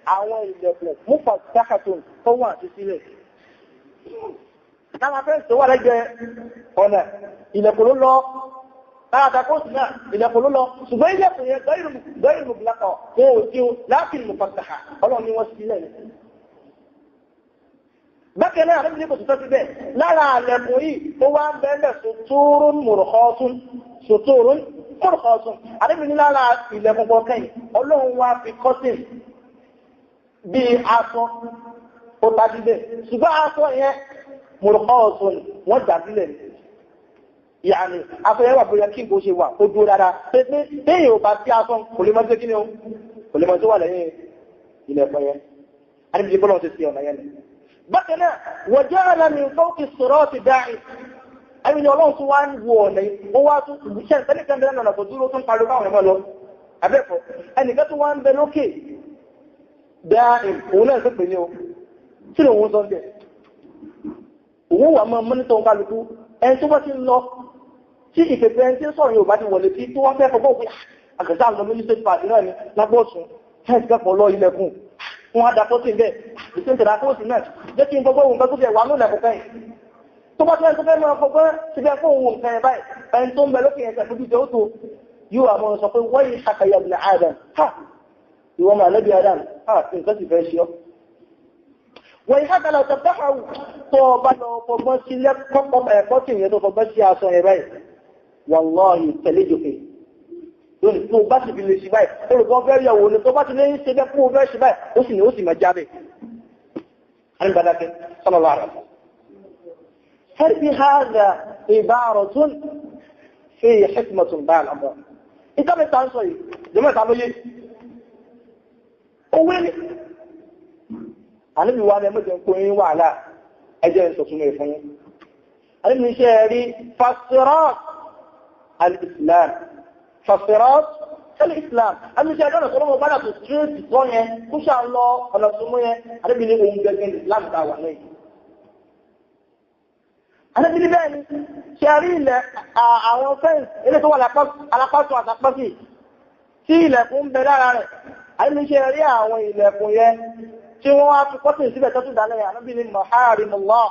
àwọn ilẹ̀kùn mufattahun tó wà sí sílẹ̀. Táwọn fẹ́ tó wà lẹ́gbẹ̀ẹ́ ọ̀nà ilẹ̀kùn ló lọ, táwọn àtàkóòsì náà ilẹ̀kùn ló lọ, ṣùgbọ́n ilẹ̀kùn yẹn gọ́ìrù mùgbìlákọ̀ wọn ò tí ó láàfin mufattaha ọlọ́run ni wọ́n sílẹ̀. Bákan náà àrẹ́bìnrin kò tó síbẹ̀ lára àlẹ̀kùn yìí tó wá ń bẹ́ẹ̀ suturun murkhatun àrẹ́bìnrin lára ilẹ̀kùn kọ̀ọ̀kan yìí ọlọ́run wá fi kọ́sìn bí aṣọ ó tajíbẹ̀ ṣùgbọ́n aṣọ yẹn murkhatun wọ́n dàbílẹ̀ yàní afẹ́yẹ́wà bóyá kí n kò ṣe wà ó dúró dáadáa pé téèyàn ò bá sí aṣọ kò lè mọ́ sí kí ni ó kò lè mọ́ sí wà lẹ́yìn ilẹ̀kùn yẹn àrẹ́bìnrin bọ́lọ̀ ti sí ọ̀nà yẹn bákan náà waja'ala min fawqi as-sirati da'i ẹni ọlọ́run tún wá ń wo ọ̀nà ó wá tún ìṣẹ́ ìtẹ́lẹ̀kẹ́ bẹ̀rẹ̀ náà kò dúró tún parí káwọn ẹ̀mọ́ lọ abẹ́fọ́ ẹnìkan tún wá ń bẹ lókè da'i òun náà sọ́pẹ̀ ní o tí lòun sọ bẹ̀ òun wà máa mọ́nítọ̀ ń kálukú ẹni tó bá ti ń lọ tí ìpẹ̀pẹ̀ ẹni tí ń sọ̀rọ̀ yóò bá ti wọlé tí tó wọ́n fẹ́ fọgbọ́ pé àgbẹ̀sá àwọn mínísítì pàdé náà ni lágbọ́ọ̀sùn fẹ́ẹ̀sì kẹ́kọ̀ọ́ lọ ilẹ̀kùn wọn adàpọ̀ sí bẹ́ẹ̀ ìsẹ́ntẹ̀dà kóòsì náà jẹ́ kí n gbogbo ohun tó fẹ́ wà ní ilẹ̀kùn kẹ́yìn tó bá tẹ́lẹ̀ tó fẹ́ mọ́ ọgbọ́n ti bẹ́ fún ohun kẹ́yìn báyìí ẹni tó ń bẹ lókè ẹ̀sẹ̀ fún jíjẹ ó tó yóò àmọ́ sọ pé wọ́n yìí ṣàkàyà ibn Adam ha ìwọ́n máa lẹ́bí Adam ha nǹkan sì fẹ́ ṣe ọ́ wọ́n yìí ṣàkàlà tẹ̀tẹ̀hàwù tó bá lọ fọgbọ́n sí ẹ̀kọ́ tí ìyẹn tó fọgbọ́n sí aṣọ ẹ̀ báyìí wallahi tẹ̀lé jòkè lónìí tó bá ti fi lè ṣe báyìí olùkọ́ fẹ́ yẹ̀wò ní tó bá ti lè ń ṣe bẹ́ fún ọfẹ́ ṣe báyìí ó sì máa jábẹ̀. alìbàdákẹ́ sallallahu alaihi wasallam. هذه هذا عبارة فيه حكمة بعد الأمر. إنت بتعنصي جماعة تعملي أولي أنا بيواني مدن كوين وعلا أجل سوسمي فني أنا من شهري فسرات الإسلام فسرات الإسلام أنا من شهري أنا صلى الله عليه وسلم إن شاء الله أنا سموه أنا بيني ومجرد الإسلام تعواني أنا بيني بيني شهري àwọn fẹ́ǹsì ilé tó wà alápásùn àtàpásì tí ilẹ̀kùn ń bẹ lára rẹ̀ àìlúṣẹ́ rí àwọn ilẹ̀kùn yẹn tí wọ́n wá fi kọ́tù síbẹ̀ tó tún dálẹ̀ ànábì ní maharimullah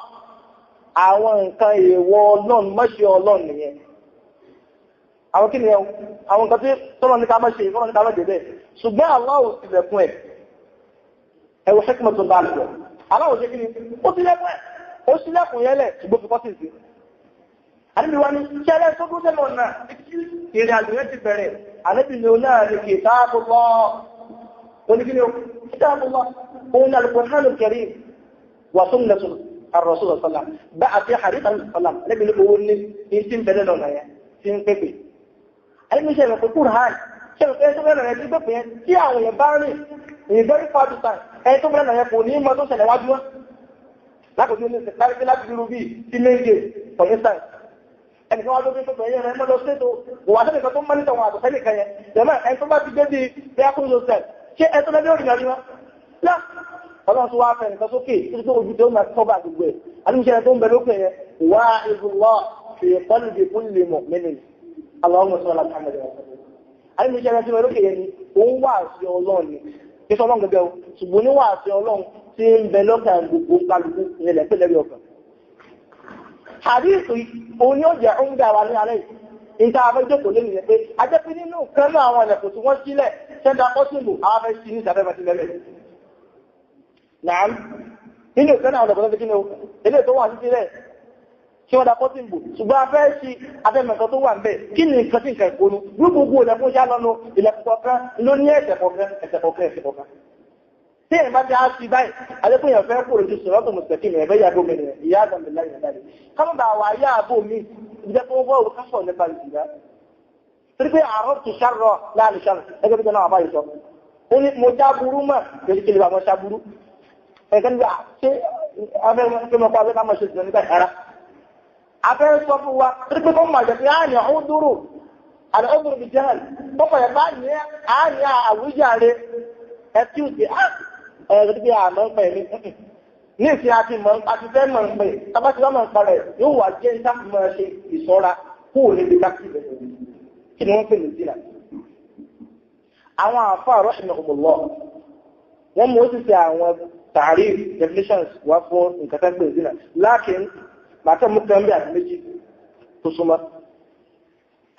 àwọn nǹkan èèwọ̀ ọlọ́run mọ́ṣẹ́ ọlọ́run nìyẹn àwọn kí ni àwọn nǹkan tí tọ́lọ́ ní ká mọ́ṣe ìfọ́nà ní ká mọ́ṣe bẹ́ẹ̀ ṣùgbọ́n aláwọ̀ sílẹ̀kùn ẹ̀ ẹ̀wọ̀ hikmatun bá lọ aláwọ̀ ṣe kí ni ó sílẹ̀kùn yẹn lẹ̀ ṣùgbọ́n fi kọ́tù sí àníbi wá ní ṣẹlẹ̀ tó gúnjẹ́ lọ náà ìrìn àjò rẹ̀ ti bẹ̀rẹ̀ àníbi ni ó náà lè kè táàbùlọ́ oníkíní táàbùlọ́ òun ní al-Qur'an al-Karim wà sunnatu ar-Rasul sallam bá àti hadith sallam àníbi ní owó ní tí ń bẹ̀rẹ̀ lọ́nà yẹn tí ń pépè àníbi ṣẹlẹ̀ pé Qur'an ṣẹlẹ̀ pé tó bẹ̀rẹ̀ tí pépè yẹn tí àwọn èèyàn bá rìn in very far distance ẹni tó bẹ̀rẹ̀ yẹn kò ní mọ́ tó ṣẹlẹ̀ wájú wọn lákòókò ní ìsìnkú láti dúró bíi sí méje for instance ẹni kan wá lóbi tó bẹ̀rẹ̀ rẹ̀ mọ́lọ sí tó wà sẹ́lẹ̀ kan tó mọ́ nítorí àtọ̀ sẹ́lẹ̀ kan yẹn jẹ́mọ́ ẹni tó bá ti gbé bí i akúrò sẹ́l ṣé ẹ tó lẹ́bí òrìnà rí wọn lá ọlọ́run tó wá fẹ́ nìkan sókè títí tó ojú tó máa tọ́ bá gbogbo ẹ̀ alúṣẹ́ tó ń bẹ lókè yẹn wá ìbùlọ́ fi qalbi kulli mu'minin Allahumma salli ala Muhammad alúṣẹ́ tó ń bẹ lókè yẹn ni òun wà sí ọlọ́run ni kí sọ ọlọ́run gẹ́gẹ́ o ṣùgbọ́n ní wà sí ọlọ́run tí ń bẹ lọ́kàn gbogbo kálukú nílẹ̀ pé lẹ́bí ọkàn Àdíìsì òun ni ó jẹ́ oúnjẹ àwọn ní alẹ́ ìta àfẹ́jọ́kò lè nìyẹn pé a jẹ́ pé nínú kẹ́lú àwọn ẹ̀lẹ̀kù tí wọ́n sílẹ̀ ṣẹ́dá kọ́sìmù àwọn afẹ́ sí ní ìsàfẹ́fẹ́ sí lẹ́lẹ̀. Nàá nínú kẹ́lú àwọn ẹ̀lẹ̀kù tó kí ni ó ilé tó wà sí sílẹ̀ kí wọ́n dá kọ́sìmù ṣùgbọ́n afẹ́ sí afẹ́mẹ̀kọ́ tó wà ń bẹ̀ kí ni nǹkan tí nǹkan ìkónú gbogbo ẹ̀lẹ̀kùn ṣá lọ́nu ilẹ̀kùn kọ̀ọ̀kan ló ní ẹ̀sẹ̀ kọ̀ọ̀kan tí ẹ̀ bá ti á sí báyìí alẹ́kùnyàn fẹ́ kúrò ju sọ̀rọ̀ tó mùsùlùmí rẹ̀ bẹ́yà bó mẹ́rin ìyá àgbàmìlá ìrìnàdà rẹ̀ káwọn bá wà yá àbò mi ìjẹ́ tó wọ́n wọ́n kásọ̀ nípa ìsìlá torí pé àárọ̀ tó ṣàrọ̀ láàrin ṣàrọ̀ ẹgbẹ́ tó náà àbáyé sọ ó ní mo já burú mọ̀ lórí kí lè bá wọn ṣá burú ẹ̀kẹ́ nígbà ṣé afẹ́mọ́pá abẹ́ ká mọ̀ ṣe ìsìlẹ̀ nígbà rárá afẹ́ sọ fún wa torí pé kó mọ̀ jẹ́ pé àní ọ̀húndúró àní ọ̀húndúró bí jẹ́ pọ̀pọ̀ yẹn bá ní àní àwùjáre ẹ̀tíùsì ẹ̀rọ bí i àmọ́ ń pẹ̀ ní ìsìn àti fẹ́ mọ̀ ń pẹ̀ tàbátí wọ́n mọ̀ ń parẹ̀ yóò wà jẹ́ ìsáàkì mọ́ ṣe ìṣọ́ra kó lè bí káàkiri bẹ̀rẹ̀ kí ni wọ́n pè ní sílà àwọn àfáà rahimahumullah wọ́n mú ó sì ṣe àwọn ta'rif definitions wá fún nǹkan tẹ́ pé zina lákin màtẹ́ mú kan bí àti méjì tó súnmọ́.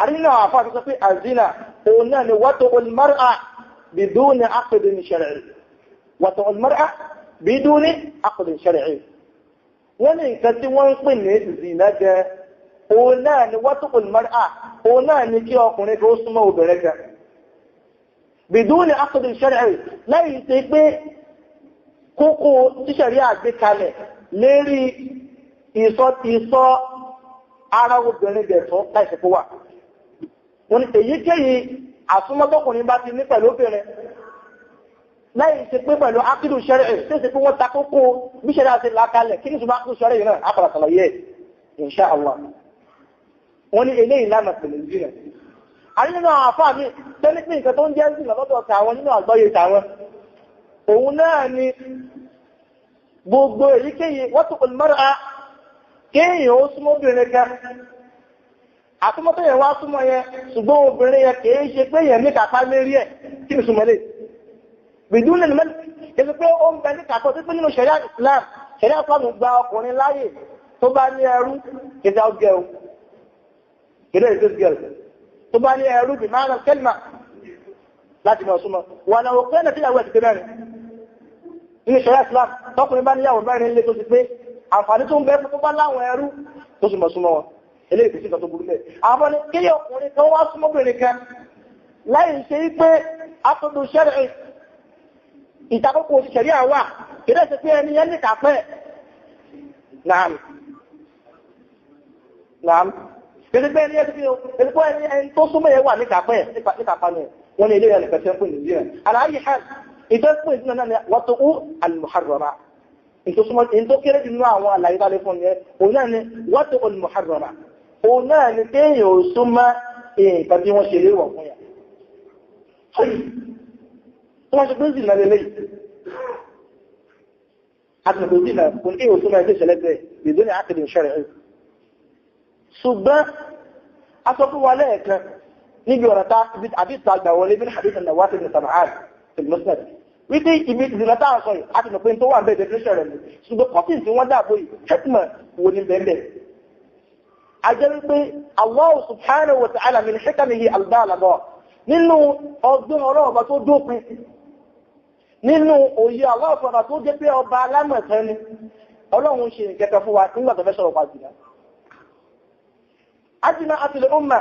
àdínà àwọn àfáà tó sọ pé àzina òun náà ni wat'ul mar'a biduni aqdin shar'i wat'ul mar'a biduni aqdin shar'i. wọ́n ní nǹkan tí wọ́n ń pè ní zina jẹ́ òun náà ni wat'ul mar'a òun náà ni kí ọkùnrin kó súnmọ́ obìnrin kan biduni aqdin shar'i lẹ́yìn tí pé kókó tíṣẹ̀rí àgbékalẹ̀ lérí ìsọ ara obìnrin gẹ̀ẹ́sọ́ láìsí kó wà. wọ́n ní èyíkéyìí àsúnmọ́tọ́kùnrin bá ti ní pẹ̀lú obìnrin láì ṣe pé pẹ̀lú ákìdù ṣẹ́rẹ̀ tí ó ṣe pé wọ́n ta kókó bí ṣẹ́rẹ̀ àti lákalẹ̀ kí ní ṣùgbọ́n ákìdù ṣẹ́rẹ̀ yìí náà àpàlàkàlàyé insha Allah. wọ́n ní eléyìí lánàá pẹ̀lú ìjìnà. a nínú àwọn àfáà mi tẹ́lẹ̀ pé nǹkan tó ń jẹ́ ìsìn lọ́dọ̀ tàwọn nínú àgbọ́yé tàwọn òun náà ni gbogbo èyíkéyìí wọ́n tó pẹ̀lú mọ́ra kéèyàn ó súnmọ́ obìnrin kan àtúmọ́tò yẹn wá súnmọ́ yẹn ṣùgbọ́n obìnrin yẹn kìí ṣe pé yẹn ní kápá lérí ẹ̀ kí ni súnmọ́ lè bìdún lè mẹ́lì kìí pé ó ń bẹ ní kápá tó pé nínú ṣẹ̀ríà Islam ṣẹ̀ríà Islam gba ọkùnrin láyè tó bá ní ẹrú kìí dá ọgẹ́ o kìí dá ìgbésí gẹ̀ẹ́ tó bá ní ẹrú bí máa ń kẹ́lìmà láti mọ̀ súnmọ́ wọn àwọn òkú ẹ̀nà tí ìyàwó ẹ̀ ti pé mẹ́rin nínú ṣẹ̀ríà Islam tọkùnrin bá níyàwó mẹ́rin lé tó ti pé àǹfààní tó ń bẹ fún bá láwọn ẹrú tó sì mọ̀ súnmọ́ wọn ilé ìpèsè kan tó burú bẹ́ẹ̀. àwọn ni kí ọkùnrin kan wá súnmọ́bìnrin kan láì ṣe pé àtúndù ṣẹ́rẹ̀ ìtakókò ṣẹ̀rí àwà kí lẹ́sẹ̀ pé ẹni yẹn ní kàpẹ́ nàám kí pé ẹni tó súnmọ́ yẹn wà ní kàpẹ́ ní kàpá ni wọ́n ní ilé ìyẹn nìkan ṣe ń pè ní ìdíyẹn. àlàyé hàn ìjọpọ̀ ìdíyẹn náà ni wọ́n tó kú al-muharrama ìtò kéré jù nínú àwọn àlàyé tálé fún yẹn òun náà ni wọ́n tó al-muharrama òun náà ni kéèyàn ò súnmọ́ nǹkan tí wọ́n ṣe léwọ̀ fún yà. tó wọ́n ṣe pé zìnà lélẹ̀ àtìmọ̀tò zìnà kò ní kéèyàn ò súnmọ́ ẹgbẹ́ ìṣẹ̀lẹ̀ bẹ́ẹ̀ bìdó ní àkìdì ìṣẹ̀rẹ̀ ẹ̀. ṣùgbọ́n aṣọ fún wa lẹ́ẹ̀kan níbi ọ̀rọ̀ ta àbí ìtagbà wọlé bí hadith an-Nawas ibn Sam'an fil Musnad wípé ibi ìzìnà táwọn sọ yìí àti mọ̀ pé tó wà bẹ́ẹ̀ definition rẹ̀ ni ṣùgbọ́n kọ́tìn tí wọ́n dàbò yìí hekima wo ni bẹ́ẹ̀ ajẹ́ wípé Allah subhanahu wa ta'ala min hikamihi al-baligha nínú ọdún ọlọ́ọ̀bá tó dópin nínú òye Allah ọ̀pọ̀lọpọ̀ tó jẹ́ pé ọba alámọ̀tẹ́ ni ọlọ́run ṣe ìkẹta fún wa nígbà tó fẹ́ sọ̀rọ̀ pa jìnà. ajínà àti lè ọmọ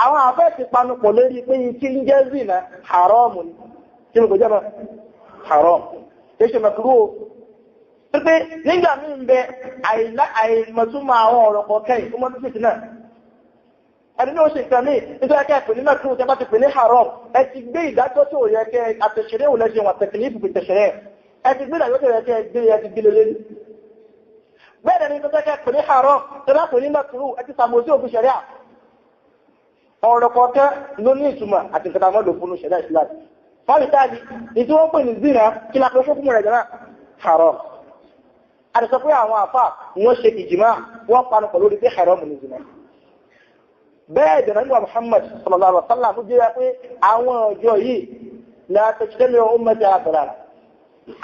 àwọn àfẹ́ ti panupọ̀ lórí pé kí ń jẹ́ zina haramu ni kí ló kò jẹ́ mọ́ haram kí ṣe makruh pé nígbà mí ń bẹ àìmọ̀túnmọ̀ àwọn ọ̀rọ̀ kọ̀ọ̀kẹ́ ìfúnmọ́ tó fìtì náà ẹni ní ó ṣe ìtàn ní nítorí ẹkẹ́ pè ní mẹ́kúrú tẹ́ bá ti pè ní haram ẹ ti gbé ìdájọ́ tó yẹ kẹ́ àtẹ̀ṣẹ̀rẹ́ òun lẹ́ṣẹ̀ wọn tẹ̀kìlì ìbùkù tẹ̀ṣẹ̀rẹ́ ẹ ti gbé ìdájọ́ tó yẹ kẹ́ gbé ẹ ti gbé lórí bẹ́ẹ̀ ni tó tẹ́kẹ́ pè ní haram tẹ́ bá pè ní mẹ́kúrú ẹ ti sàmójú òfin ṣẹ̀ríà ọ̀rọ̀ kọ̀ọ̀kẹ́ ló ní ìtumọ̀ àti nǹkan mọ́dọ̀ fún ṣẹ̀ríà Islam fáwítàlì ìtí wọ́n pè ní zina kí la pẹ́ fún rẹ̀ jẹ́ haram àdìsọ pé àwọn àfà wọ́n ṣe ìjìmá wọ́n panupọ̀ lórí pé haram ní zina bẹ́ẹ̀ dẹ̀nà níwà Muhammad sallallahu alaihi wasallam fún jẹ́ pé àwọn ọjọ́ yìí látẹ̀kẹ́lẹ̀ ummati àbẹ̀rẹ̀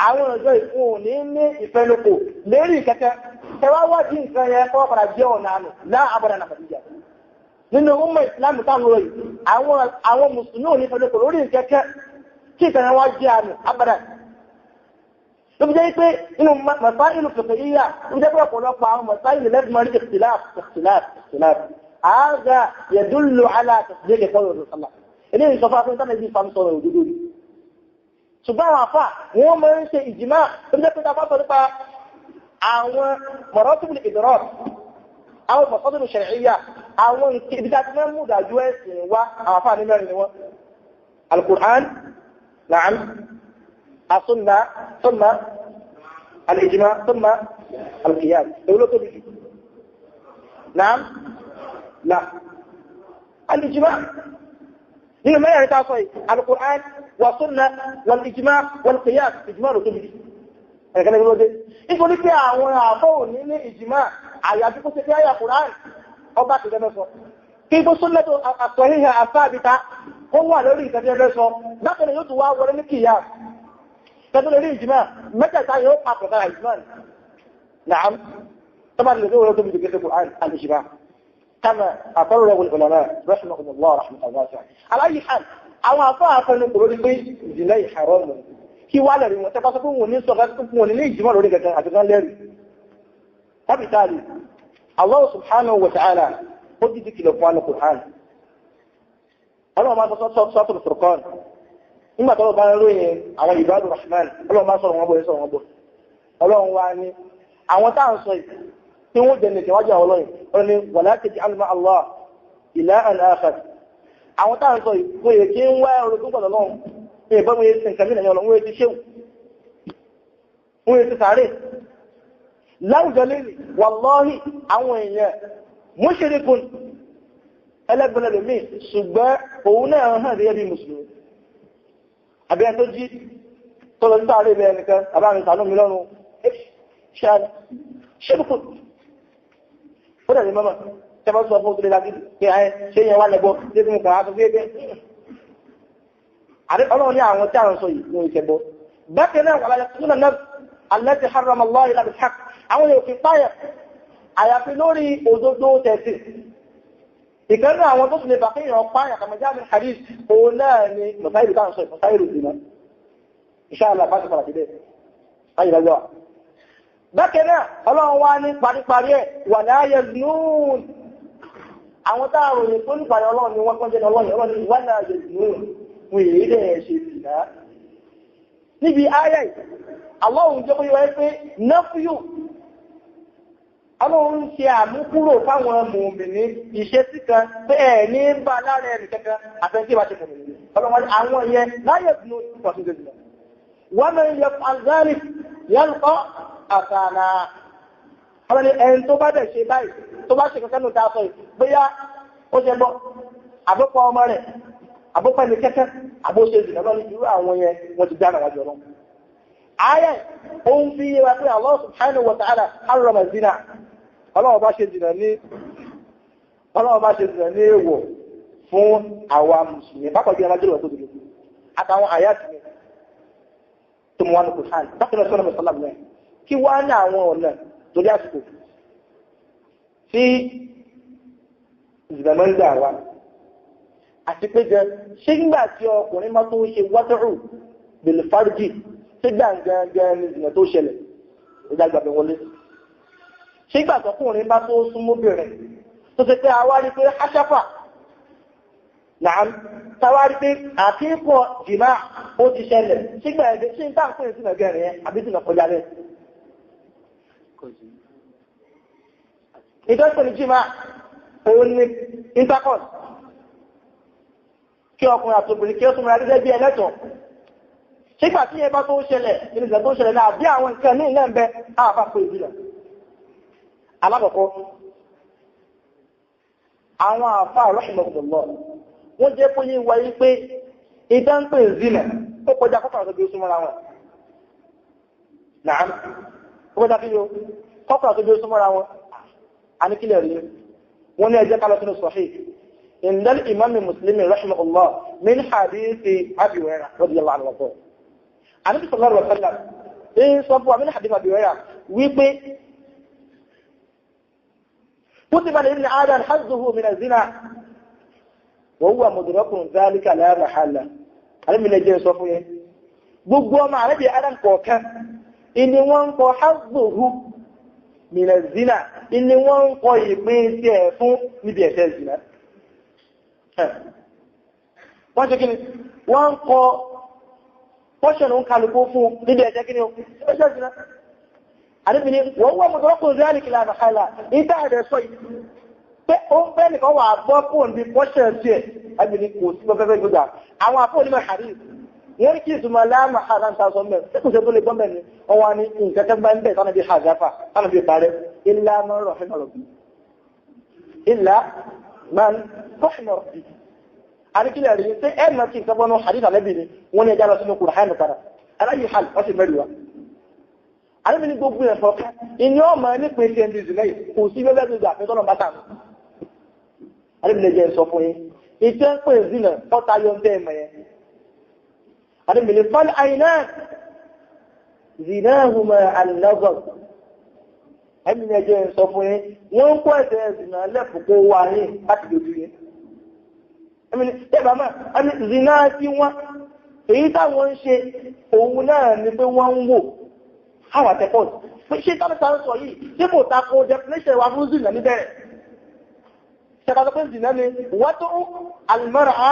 àwọn ọjọ́ ìfún òní ní ìfẹ́lùkù lérí kẹ́kẹ́ tẹwàwádìí nǹkan yẹn kọ́ padà jẹ́ ọ̀nà àmì láàbọ̀dà nà fàdíjà nínú ọmọ ìsìlámù táwọn rẹ̀ àwọn mùsùlùmí ní ìfẹ́lùkù lórí kẹ́kẹ́ kí ìtàn wá jẹ́ àmì abẹ́rẹ́ ló fi jẹ́ pé inú masáìlú fiqhiyya ló jẹ́ pé ọ̀pọ̀lọpọ̀ àwọn masáìlú lẹ́gbẹ̀mọ́rí ikhtilaf هذا يدل على تصديق قول الرسول صلى الله عليه وسلم eléyìí sọ fún afẹ́ntán ẹbí ìfàmì sọ̀rọ̀ òdúdó rí ṣùgbọ́n àwọn àfà wọ́n mọ́ ń ṣe ìjìmá tó jẹ́ pé ta bá sọ nípa àwọn maratibul idrak àwọn masadir shar'iyya àwọn ibi tá ti mẹ́ mú dájú ẹ̀sìn wá àwọn àfà ní mẹ́rin ni wọ́n al-Qur'an na'am as-sunnah thumma al-ijma' thumma al-qiyas ewúlò tó bí na'am لا الإجماع هنا ما يعني تعصي القرآن والسنة والإجماع والقياس إجماع وتبدي أنا كان يقول ده يقول لك يا عفوا نيني إجماع على أبيكم سيا يا قرآن أو بعد كده بس كيف السنة الصحيحة الثابتة هو الذي كده بس لكن يدوا ولا القياس كذا الإجماع متى يوقع على الإجماع نعم طبعا الذي هو يتم في القرآن الإجماع كما أقره العلماء رحمهم الله رحمة واسعة على أي حال أو أفاق نقول لي زنا حرام كي ولا ري وتفاسقون وني سوغا وني لي إجماع لوري كذا أتكلم لي فبالتالي الله سبحانه وتعالى قد ذكر في القرآن الله ما صوت الفرقان إما تقول بان لوين على عباد الرحمن الله ما صار وما بيصير وما بيصير الله واني àwọn tá ń sọ tí wọ́n jẹ́ nìkan wájú àwọn Ọlọ́run wọ́n ní wala taj'al ma'a Allah ilahan akhar àwọn tá ń sọ ìwé yẹ kí ń wá ọ̀rọ̀ tó gbọ́dọ̀ lọ́wọ́ ní ìbọn wọ́n yẹ sí nǹkan mìíràn wọ́n yẹ ti ṣéwù wọ́n yẹ ti sàárè láwùjọ lẹ́nu wallahi àwọn èèyàn mushrikun ẹlẹ́gbẹ̀rẹ̀ lómi ṣùgbọ́n òun náà hàn rí ẹbí mùsùlùmí àbí ẹni tó jí tó lọ sí sàárè ilẹ̀ ẹnìkan àbárin sàánú mi lọ́rùn ṣẹ́bùkù ó dẹ̀ ní mọ́mọ́ tẹ́bọ́ sọ fún òtúlé láti pé ayé ṣe yẹn wà lẹ́gbọ́ lébí mú kàá tó fi ẹgbẹ́ ọlọ́run ní àwọn tí àwọn sọ yìí ní ìṣẹ́gbọ́ bákan náà wà láyé túnà náà allati harrama Allah illa bil haqq àwọn yóò fi páyà àyàfi lórí òdodo tẹ̀sí ìkànnì àwọn tó sì lè bàkí ìyàn páyà kàmẹ́jà min hadith òun náà ni mọ̀sáìlú káà sọ mọ̀sáìlú ìdìmọ̀ inshallah bá ti fara síbẹ̀ ayé lọ́jọ́ bákanáà ọlọ́run wá ní paríparí ẹ̀ wà láyé nùún àwọn táàrùn ní tó níparí ọlọ́run ni wọ́n kọ́jẹ́ ọlọ́run ni wà láyé nùún fún èdè ẹ̀ṣẹ̀ ìsìnà níbi ayé Ọlọ́run jẹ́ bóyá wáyé pé náfíù Ọlọ́run ṣe àmúkúrò fáwọn mùmìnì ìṣesí kan pé ẹ̀ ní bá lára ẹ̀rì kẹ́kẹ́ àfẹ́ntí bá ṣe mùmìnì Ọlọ́run àwọn ìyẹn láyé nùún pọ̀sùn jẹ́ wọ́n mẹ́rin yẹ fàzánì yẹ́lùkọ́ àtàrà ọmọdé ẹni tó bá dẹ̀ ṣe báyìí tó bá ṣe kẹ́kẹ́ ní ìtàṣọ́ ìgbéyà ó ṣe bọ́ àbúkọ ọmọ rẹ̀ àbúkọ ẹni kẹ́kẹ́ àbóṣe jù lọ́nà irú àwọn yẹn wọ́n ti dára wájú ọlọ́run ayé ó ń fi yé wa pé Allah subhanahu wa ta'ala harrama zina ọlọ́run bá ṣe jìnà ní èèwọ̀ fún àwa mùsùlùmí pápá bí ọmọdé lọ tó dùn àtàwọn àyà tì tó mú wọn kò hàn bákan náà sọ́nà mẹ́sàn-án lábẹ́ kí wá ní àwọn ọ̀nà torí àsìkò tí ìgbàmọ́ ń gbà wá àti pé jẹ ṣé nígbà tí ọkùnrin máa tó ṣe wátẹ́rù bèlè fáríjì tí gbàǹgàǹgàn ní ìgbà tó ṣẹlẹ̀ ìdàgbàbẹ̀ wọlé ṣé nígbà tọkùnrin bá tó súnmọ́bìnrin tó ti pé àwárí pé aṣáfà náà tàwárí pé àkíkọ̀ jìmá ó ti ṣẹlẹ̀ sígbà ẹ̀dẹ̀ sí ń tàà fún ìsìnà gẹ̀rẹ̀ yẹn àbí sínà kọjá rẹ̀ ìjọ́sìn jìmá òun ni intercourse kí ọkùnrin àtòbìnrin kí ó súnmọ́ gẹ́gẹ́ bí ẹlẹ́tọ̀ sígbà tí ẹ bá tó ṣẹlẹ̀ nínú ìgbà tó ṣẹlẹ̀ náà bí àwọn nǹkan ní ilẹ̀ ń bẹ àpapọ̀ ìbílẹ̀ alákọ̀ọ́kọ́ àwọn àfáà rahimahumullah wọ́n jẹ́ kó yí wáyé pé ìdánpẹ̀ ìzìnà ó kọjá kọ́kàrà tó bí ó súnmọ́ra wọn náà ó kọjá kí yóò kọ́kàrà tó bí ó súnmọ́ra wọn a ní kílẹ̀ rí wọ́n ní ẹjẹ́ kálọ̀ sínú sahih indal imam Muslim rahimahullah min hadithi Abi Hurairah radiyallahu anhu Ànábì sallallahu alaihi wasallam in sọ fún wa min hadith Abi Hurairah wípé kutiba li ibni Adam hazzuhu min az-zina وهو مدرك ذلك لا محالة علم الذي صفوه gbogbo ọmọ àrẹ́bì adam kọ̀ọ̀kan inú wọn ń kọ hazzuhu min az-zina inú wọn ń kọ ìpín sí ẹ̀ fún níbi ẹ̀ṣẹ̀ zina wọ́n ṣe kíni wọ́n ń kọ pọ́ṣọ̀nù ń kálukú fún níbi ẹ̀ṣẹ̀ kíni ẹ̀ṣẹ̀ zina àrẹ́bì ni wọ́n wọ́n mudrakun dhalika la mahala ìdá ẹ̀rẹ́ sọ yìí pé ó ń bẹ́ nìkan wà gbọ́ fún ní pọ́ṣẹ̀ sí ẹ̀ ẹgbẹ̀ni kò sí pẹ́pẹ́pẹ́ gbọ́dá àwọn àfọ́ onímọ̀ hadith wọ́n kí ìtumọ̀ láàmà àdáńtà sọ mẹ́ tí kò ṣe tó lè gbọ́mẹ̀ ní wọ́n wá ní nǹkan bá ń bẹ̀ sánà bí hajjafa sánà bí parẹ́ illa man rahima rabbi illa man rahima rabbi àríkílẹ̀ rí pé ẹ̀nà kí nǹkan bọ́nú hadith alẹ́bì ni wọ́n ní ẹjá lọ sínú Qur'an padà aláyé hal wọ́n sì mẹ́rin wa àríbi ní gbogbo ẹ̀fọ́ ìní ọmọ ní pé ṣe ń di ìzìlẹ̀ kò sí bẹ́bẹ́ tó gbà fẹ́ tọ́nà bá tàbí àríbìnrin jẹ́ sọ fún yín ìtẹ́ ń pè zínà ọ́ta yọ ń tẹ́ ẹ̀mẹ̀ yẹn àríbìnrin fọ́lẹ̀ àìná zinahuma an-nazar ẹ̀mí ni ẹjọ́ sọ fún yín wọ́n ń kọ́ ẹ̀sẹ̀ zina lẹ́fùkó wà yín láti dojú yín ẹ̀mí ni ẹ̀bàmà ẹ̀mí zina tí wọ́n èyí táwọn ń ṣe òun náà ni pé wọ́n ń wò àwọn àtẹ́kọ̀ọ́ ṣe tánàtà ń sọ yìí tí kò tako definition wa fún zina níbẹ̀rẹ̀ ṣẹ́kàtọ̀ pé zina ni wọ́tọ́ al-mar'a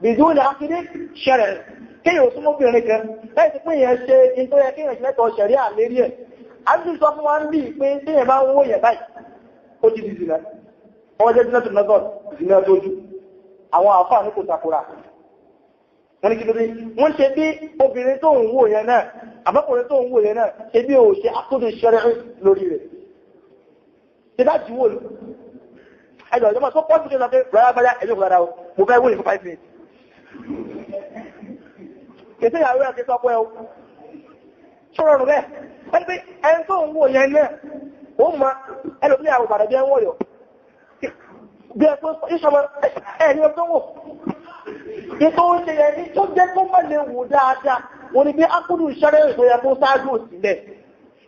biduni aqdin shar'i kéèyàn súnmọ́ obìnrin kan láì ti pín yẹn ṣe nítorí ẹ kéèyàn ṣẹlẹ́tọ̀ ṣẹ̀rí àlérí ẹ̀ a ń sọ fún wa ń bí pé téèyàn bá ń wó yẹn báyìí ó ti di zina wọ́n jẹ́ zina tó nọ́gọ́t zina tójú àwọn àfáà ní kò takora wọ́n ní kí ló dé wọ́n ṣe bí obìnrin tó ń wò yẹn náà àbọ́kùnrin tó ń wò yẹn náà ṣe bí ò ṣe akúdù ṣẹrẹ lórí rẹ̀ ṣe bá jù wò ló ẹjọ́ ìjọba tó pọ́ sí ṣe sọ pé rárá ẹjọ́ rárá o mo fẹ́ wò ní 5 minutes kèsè ìyàwó ẹ̀ kí sọ pé o ṣọ́rọ̀ rẹ̀ ẹni pé ẹni tó ń wò yẹn náà ó mọ ẹlòmí àwọn bàdà bí ẹ ń wò yọ bí ẹ pé ìṣọmọ ẹni ọdún tó wò ètò oúnjẹ yẹn ní tó jẹ́ tó mọ́ lè wò dáadáa wọ́n ni bí ákùdù ìṣẹ́rẹ́ ètò yẹ kó sáájú òsìlẹ̀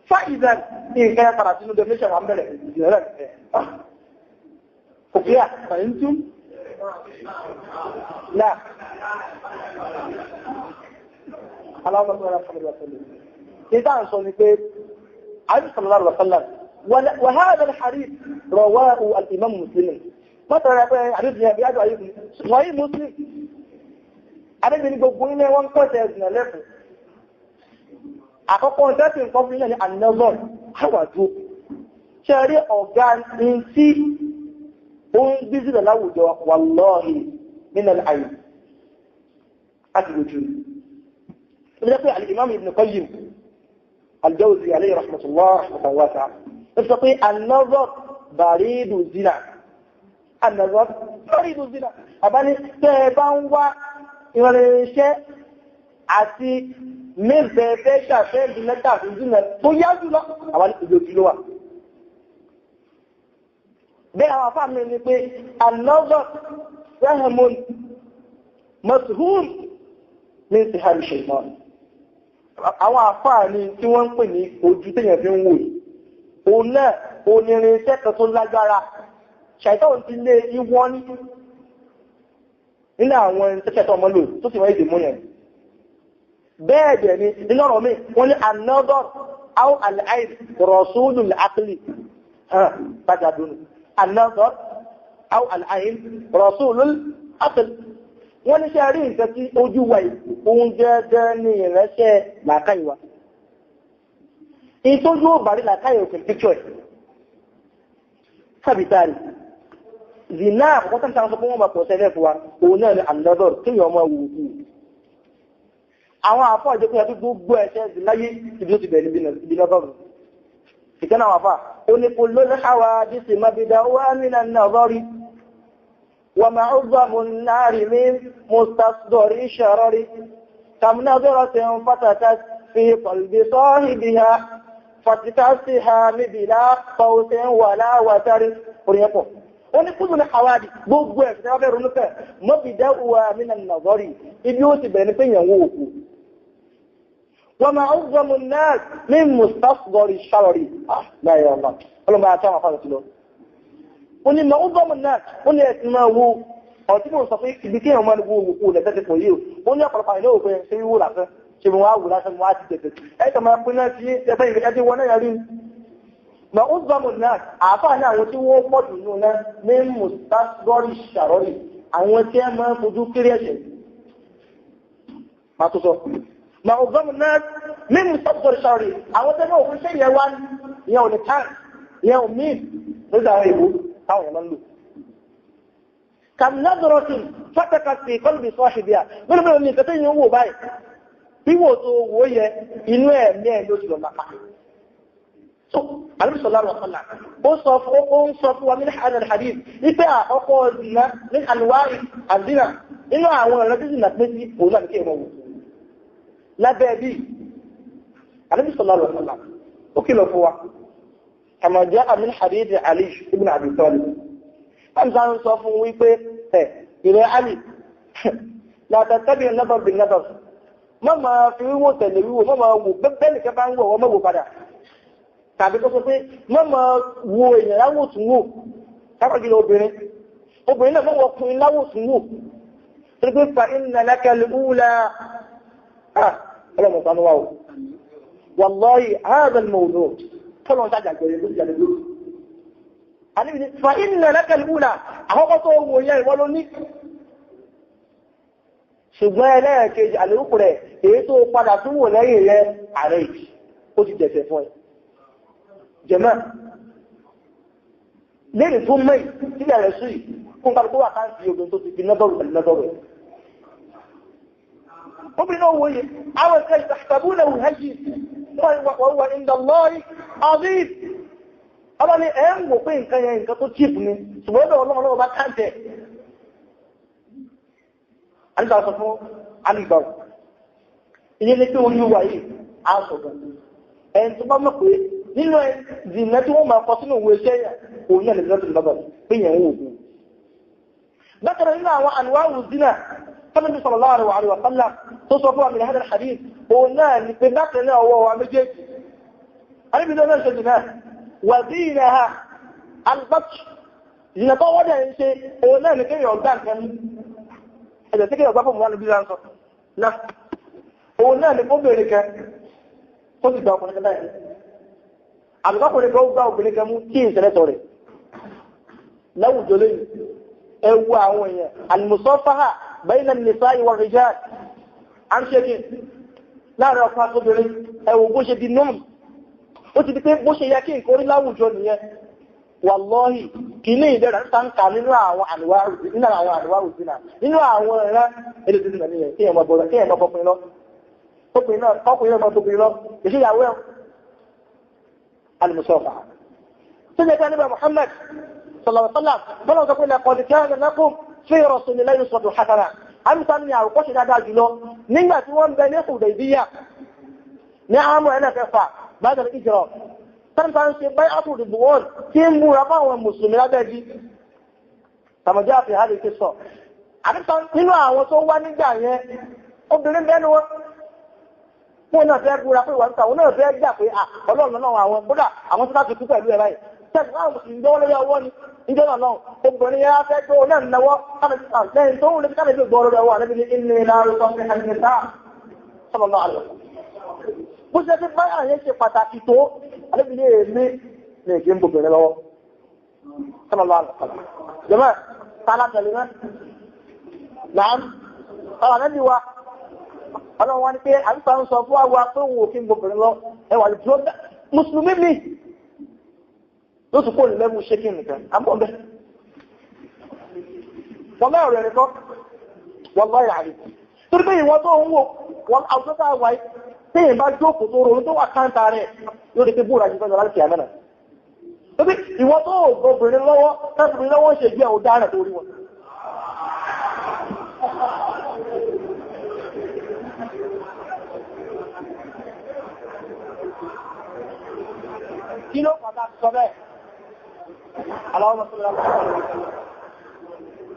fáìzà ní nǹkan yẹn padà sínú definition wa ń bẹ̀rẹ̀ ìrẹ̀lẹ̀ kò fíà fàyíntún náà aláwọ̀ إذا صنفت عليه صلى الله عليه وسلم وهذا الحديث رواه الإمام مسلم مثلا حديث بياد عليه صحيح مسلم أنا بني بقولنا وان قتلنا له àkọ́kọ́ tẹ́sí nǹkan fún ilẹ̀ ní another àwàjú ṣẹ́rí ọ̀gá ní tí ó ń bí sílẹ̀ láwùjọ wallahi nínú àyè láti lójú ilẹ̀ pé al-Imam Ibn Qayyim al-Jawzi alayhi rahmatullah rahmatan wasi'a ó sọ pé another baridu zina another baridu zina àbáni tẹ́ bá ń wá ìrìnṣẹ́ àti mẹ́fẹ̀ẹ́fẹ́ ṣàfẹ́ ìdílẹ́ta ìdílẹ́ tó yá jùlọ àwọn ìjọ kí ló wà. Bẹ́ẹ̀ àwọn afá mi ni pé another rahman mashhur ní ti hàrí ṣẹ̀mọ́. Àwọn afá ni tí wọ́n ń pè ní ojú tẹ́yàn fi ń wò. Òun náà onírin iṣẹ́ kan tó lágbára. Ṣàìtọ́ ti lé ìwọ́n nínú àwọn ìṣẹ́kẹ́tọ̀ ọmọlò tó sì wọ́n èdè mú yẹn. bẹ́ẹ̀dẹ̀ ni nínú ọ̀rọ̀ mi wọ́n ní another aw al-ayn rasulul aqli tajadun another aw al-ayn rasulul aqli wọ́n ní ṣe rí nǹkan tí ojú wa ohun jẹ́ ní ìrẹsẹ̀ làákàyèwá ìtọ́jú ó bàrí làákàyè òkè píkṣọ̀ ẹ̀ sábìtárì zina àkọ́kọ́ tán sọ fún wọn bá pọ̀ sẹ́lẹ̀ fún wa òun náà ni another kí ni ọmọ wù àwọn àfọ́ ìjọkùn ẹ̀tí gbogbo ẹ̀ṣẹ́ láyé ibi ó ti bẹ̀rẹ̀ ibi lọ́gọ́rùn. ìkẹ́nà àwọn àfà ó ní kò ló lẹ́ṣàwà jíṣì mabida wà nínà nàzọ́rí wà máa ó gbà mú náàrí ní mustasdori ṣàrọ́rí kàmínàzọ́rọ̀ tí ń fàtàkà fi pọ̀lùbí sọ́ọ̀hì bí ha fàtìkà sí ha níbi lápọ̀ọ́sẹ̀ wà láwàtárí oríyẹ́pọ̀ ó ní kúrò ní àwádì gbogbo ẹ̀ṣẹ́ tí wọ́n fẹ́ ronú fẹ́ mabida wà nínà nàzọ́rí ibi ó ti bẹ̀rẹ̀ pé ìyàwó òkú وما أعظم الناس من مستصغر الشرر لا يا الله قالوا ما أتعمى خالص له قل ما أعظم الناس قل يسمعه أعطيه صفيق بكيه وما نقول وقول لذلك ويهو قل يقرأ قائله فيسيوه لك شبهه ولا شبهه تجدد أي كما قلنا فيه يبين بأدي وانا يرين ما أعظم الناس أعطانا وتوه قدنونا من مستصغر الشرر أعطيه ما فدو كريشن ما تصف معظم الناس من مصدر شرعي àwọn tẹ́ náà fún ṣe yẹ wá yẹ ò ní tán yẹ ò mí ló dára ìbò táwọn èèyàn lò kàm nádọ́rọ̀tì fọ́tẹ̀kà sí kọlùbì sọ́ṣìbíà gbọ́nàbẹ̀rẹ̀ ní ìkẹtẹ́ yìí ń wò báyìí wíwò tó wò yẹ inú ẹ̀mí ẹ̀ ló ti lọ lápá so alìsọ̀lá rọ̀sọ̀lá ó ń sọ fún wa ní hadith wípé àkọ́kọ́ ìdìnà ní àlùwárí àdínà nínú àwọn ẹ̀rọ tí ìdìnà pé sí òun náà ní kí ẹ̀mọ̀ wò lábẹ́ bí Ànábì sallallahu alaihi wasallam ó kìlọ̀ fún wa kama jaa min hadith Ali ibn Abi Talib hamza ń sọ fún wípé ìrẹ́ Ali la tattabi an-nadar bin-nadar má máa fi wíwò tẹ̀lé wíwò má máa wò bẹ́ẹ̀ nìkan bá ń wò wọ́n má wò padà tàbí tó sọ pé má máa wo èèyàn láwò tún wò kápẹ́jì obìnrin náà má wọ ọkùnrin láwò tún wò tó pé fa inna laka al-ula ọlọ́mọ sanu wa o wallahi hadha al-mawdu' tọ́lọ́ sájà gbẹ̀rẹ̀ ló jáde lórí àníbi fa inna laka al-ula àkọ́kọ́ tó wò yẹ ìwọ́ ló ní ṣùgbọ́n ẹlẹ́ẹ̀kejì àlérúkù rẹ̀ èyí tó padà tún wò lẹ́yìn rẹ̀ ààrẹ ìjì ó ti jẹ̀sẹ̀ fún ẹ jẹ̀mọ́ lẹ́yìn tó mẹ́ sílẹ̀ rẹ̀ sí fún kàbí tó wà káàkiri obìnrin tó ti fi nọ́dọ̀rù pẹ̀lú nọ́dọ̀rù ẹ̀ obìnrin náà wòye àwọn ìkẹ́ ìtàkàbú náà hajji wọ́n wà ní Allahi azim ọlọ́ni ẹ̀ ń wò pé nǹkan yẹn nǹkan tó chíp ni ṣùgbọ́n ọlọ́run bá káńtẹ̀ àníbà sọ fún àníbà ilé ní pé oyún wà yìí á sọ̀rọ̀ ẹni tó bá mọ̀ pé nínú ìdìnnà tí wọ́n máa kọ sínú òwe iṣẹ́ yà òun náà lè fi lọ́tọ̀ lọ́bọ̀ pé yẹn ń wò ó. bákan nínú àwọn àníwáwù zina Ànábì sallallahu alaihi wa sallam tó sọ fún àmì hadal hadith òun náà ní pé bákan náà ọwọ́ wa méjèèjì àníbi náà ṣe zina wà zinaha al-batsh zina tó wọ́n dẹ̀ ń ṣe òun náà ní kéèyàn gbà nǹkan ẹ̀jẹ̀ tí kéèyàn gbá fún mọ́ níbi láńsọ náà òun náà ni ó bèèrè kẹ tó ti gba ọkùnrin kan báyìí àbúkọ́kùnrin kan ó gbá obìnrin kan mú kí ìṣẹ̀lẹ̀tọ̀ rẹ̀ láwùjọ lẹ́yìn ẹwú àwọn èèyàn al-musafaha bayna an-nisa'i war-rijal à ń ṣe kí láàrin ọkùnrin àtòbìnrin ẹwù bó ṣe di nọ́ọ̀mù ó ti di pé bó ṣe yẹ kí nǹkan orí láwùjọ nìyẹn wàlọ́hì kì ní ìdẹ́rẹ̀ ń tàǹkà nínú àwọn àníwáwù zina nínú àwọn ẹ̀rẹ́ èdè títí nàní ẹ̀ kí ẹ̀mọ̀ bọ̀rọ̀ kí ẹ̀mọ̀ bọ̀pin lọ ọkùnrin náà tóbi lọ ìṣẹ́ ìyàwó ẹ̀ alìmùsọ́fà tó jẹ́ pé níbẹ̀ Muhammad sallallahu alaihi wasallam bọ́lá sọ pé laqad kana lakum fi rasulillahi uswatun hasana àmìsàn ni àrùkọ́ ṣe dáadáa jùlọ nígbà tí wọ́n bẹ ní Hudaybiyah ní àmọ́ ẹlẹ́kẹfà ba'da al-hijra tẹ́lifà ń ṣe báyìí àtúndì buwọ́n tí ń múra fáwọn mùsùlùmí lábẹ́jí tàmàjá àfi hàlì ti sọ àdìsọ nínú àwọn tó wá nígbà yẹn obìnrin bẹ́nu wọn fún náà fẹ́ gbúra pé wọ́n tàwọn náà fẹ́ gbà pé ọlọ́run náà àwọn kódà àwọn tó láti kú pẹ̀lú ẹ̀ báyìí tẹ́lifà fáwọn mùsùlùmí gbọ́wọ́ lórí ọwọ́ ni níjọ́ náà náà obìnrin yẹn fẹ́ gbọ́ náà náwọ́ lẹ́yìn tó ń lè káàdì gbọ́ lórí ọwọ́ àlẹ́bí ní ilé ìlànà sọ́kẹ́ àìsíta sọ́lọ́lá àlọ́ bó ṣe fi báyà yẹn ṣe pàtàkì tó àlẹ́bí ní èmi ní èké ń bòbìnrin lọ́wọ́ sọ́lọ́lá àlọ́ jẹ́mọ́ tààlà tẹ̀lé náà láàm ọ̀rọ̀ àlẹ́bí wa ọlọ́run wá ní pé àbíkà ń sọ fún wa pé òun òfin bòbìnrin lọ ẹwà lè dúró mùsùlùmí mi ló tún kó lè lẹ́mú ṣé kí nìkan àbọ̀ bẹ́ẹ̀ wọ́n mẹ́rin rẹ̀ nìkan wọ́n lọ́ yàrá torí pé ìwọ́n tó ń wò wọ́n àwùjọ tá a wáyé téèyàn bá jókòó tó ronú tó wà káńtà rẹ̀ yóò di pé búra jù fẹ́ lọ láti àmẹ́nà torí ìwọ́n tó obìnrin lọ́wọ́ tẹ́sìmí lọ́wọ́ ṣe bí ẹ̀wọ̀ dára torí wọn kí ló pàtàkì sọ bẹ́ẹ̀ Allahumma salli ala Muhammad wa sallim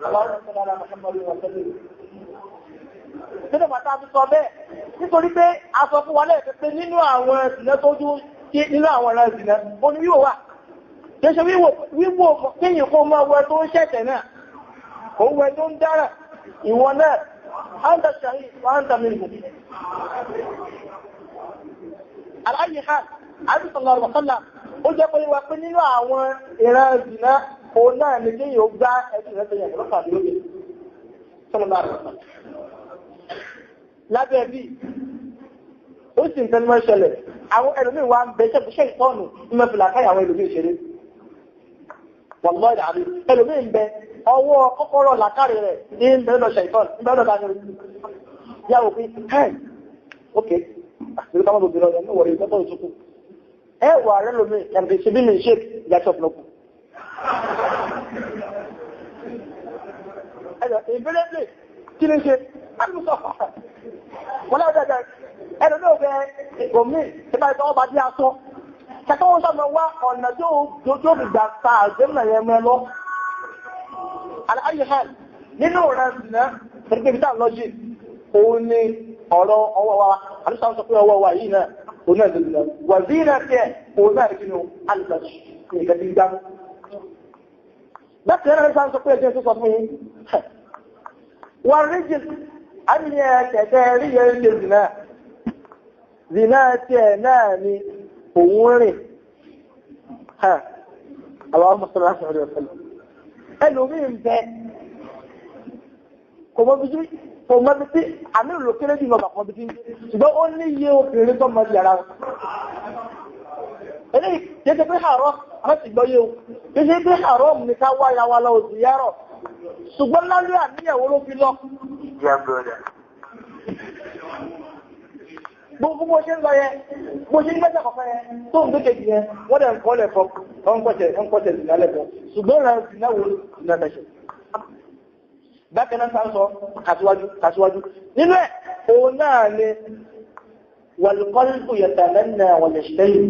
Allahumma salli ala Muhammad wa sallim nínú pàtàkì sọ bẹ́ẹ̀ nítorí pé a sọ fún wa lẹ́ẹ̀kẹ́ pé nínú àwọn ìsìnlẹ̀ tó jú nínú àwọn ọ̀rọ̀ ìsìnlẹ̀ oní wíwò wà kẹsẹ̀ wíwò kéyìn kó máa wẹ tó ń ṣẹ̀tẹ̀ náà kò wẹ tó ń dára ìwọ náà anta shahid wa anta minhum aláyé ha àbísọ̀lá ọ̀sánlá ó jẹ́ pé wá pé nínú àwọn ìran ìsìnlẹ̀ òun náà ní kéyìn ó gbá ẹ̀sìn rẹ̀ tẹ̀yẹ̀ lọ́pàá lórí sọ́nà lábẹ́ bí ó sì ń tẹ́lú mọ́ ìṣẹ̀lẹ̀ àwọn ẹlòmíì wá ń bẹ ṣẹ́fúṣẹ́ ìtọ́nù ìmọ̀fìlà káyà àwọn ẹlòmíì ṣeré wọ́n dàbí ẹlòmíì ń bẹ ọwọ́ kọ́kọ́rọ́ làkàrí rẹ̀ ní ń bẹ lọ́ṣẹ̀ ìtọ́nù ń bẹ lọ́ta ní yà wò pé ẹ̀ ókè àti káwọn obìnrin ọ̀yọ́ ní wọ̀rẹ̀ ìgbẹ́tọ̀ ìtukù ẹ wà rẹ̀ lómi ẹ̀mí ṣe bí mi ṣe yàtọ̀ fúnlọ́kù ìbílẹ̀ kí ni ṣe wọ́n lẹ́wọ́ jẹ́ ẹ̀rọ ní òfẹ́ ìgbòmí ìbá ìtọ́ ọba dí aṣọ kẹta wọ́n sọ́mọ wá ọ̀nà tí ó jojo gbìgbà ta àjẹ́mìnà yẹn mẹ́ lọ aláyé hàn nínú rẹ̀ sílẹ̀ pẹ̀lú ìbítà lọ́jì òun ni ọ̀rọ̀ ọwọ́ wa àdúsá sọ pé ọwọ́ wa yìí náà òun náà lè lọ wà sí náà tiẹ̀ òun náà kí ni alùpàṣù nìkan ti gbá. bákan náà sọ pé ẹjẹ́ tó sọ fún yín wà ríjì àmìyẹ kẹ̀kẹ́ rí yẹn ṣe zìnà tiẹ̀ náà ni òun rìn àwọn ọmọ sọ̀rọ̀ àṣà rẹ̀ ọ̀sẹ̀ ẹlòmíín bẹ kò mọ bí tí àmì ìlò kéré jù lọ́gbà kan bí tí ṣùgbọ́n ó ní iye obìnrin tó mọ yàrá wọn. eléyìí jẹ́ pé àárọ̀ àwọn ti gbọ́ yé o jẹ́ pé àárọ̀ ní ká wá ya wa lọ òsì yárọ̀ ṣùgbọ́n lálẹ́ àníyàwó ló fi lọ. gbogbo bó ṣe ń lọ yẹn bó ṣe ń gbẹ́sẹ̀ kọ̀ọ̀kan yẹn tó ń gbé kejì yẹn wọ́n dẹ̀ ń kọ́ lẹ̀ fọ́ wọ́n kọ́ṣẹ̀ sí lálẹ́ fọ́ ṣùgbọ́n ìrìn àti náwó ìrìnàṣẹ̀. bákan náà sáà sọ kàṣíwájú nínú ẹ̀ òun náà ni wàlúkọ́lùkù yẹ̀tà lẹ́nà wọ̀lẹ̀ṣẹ́yìn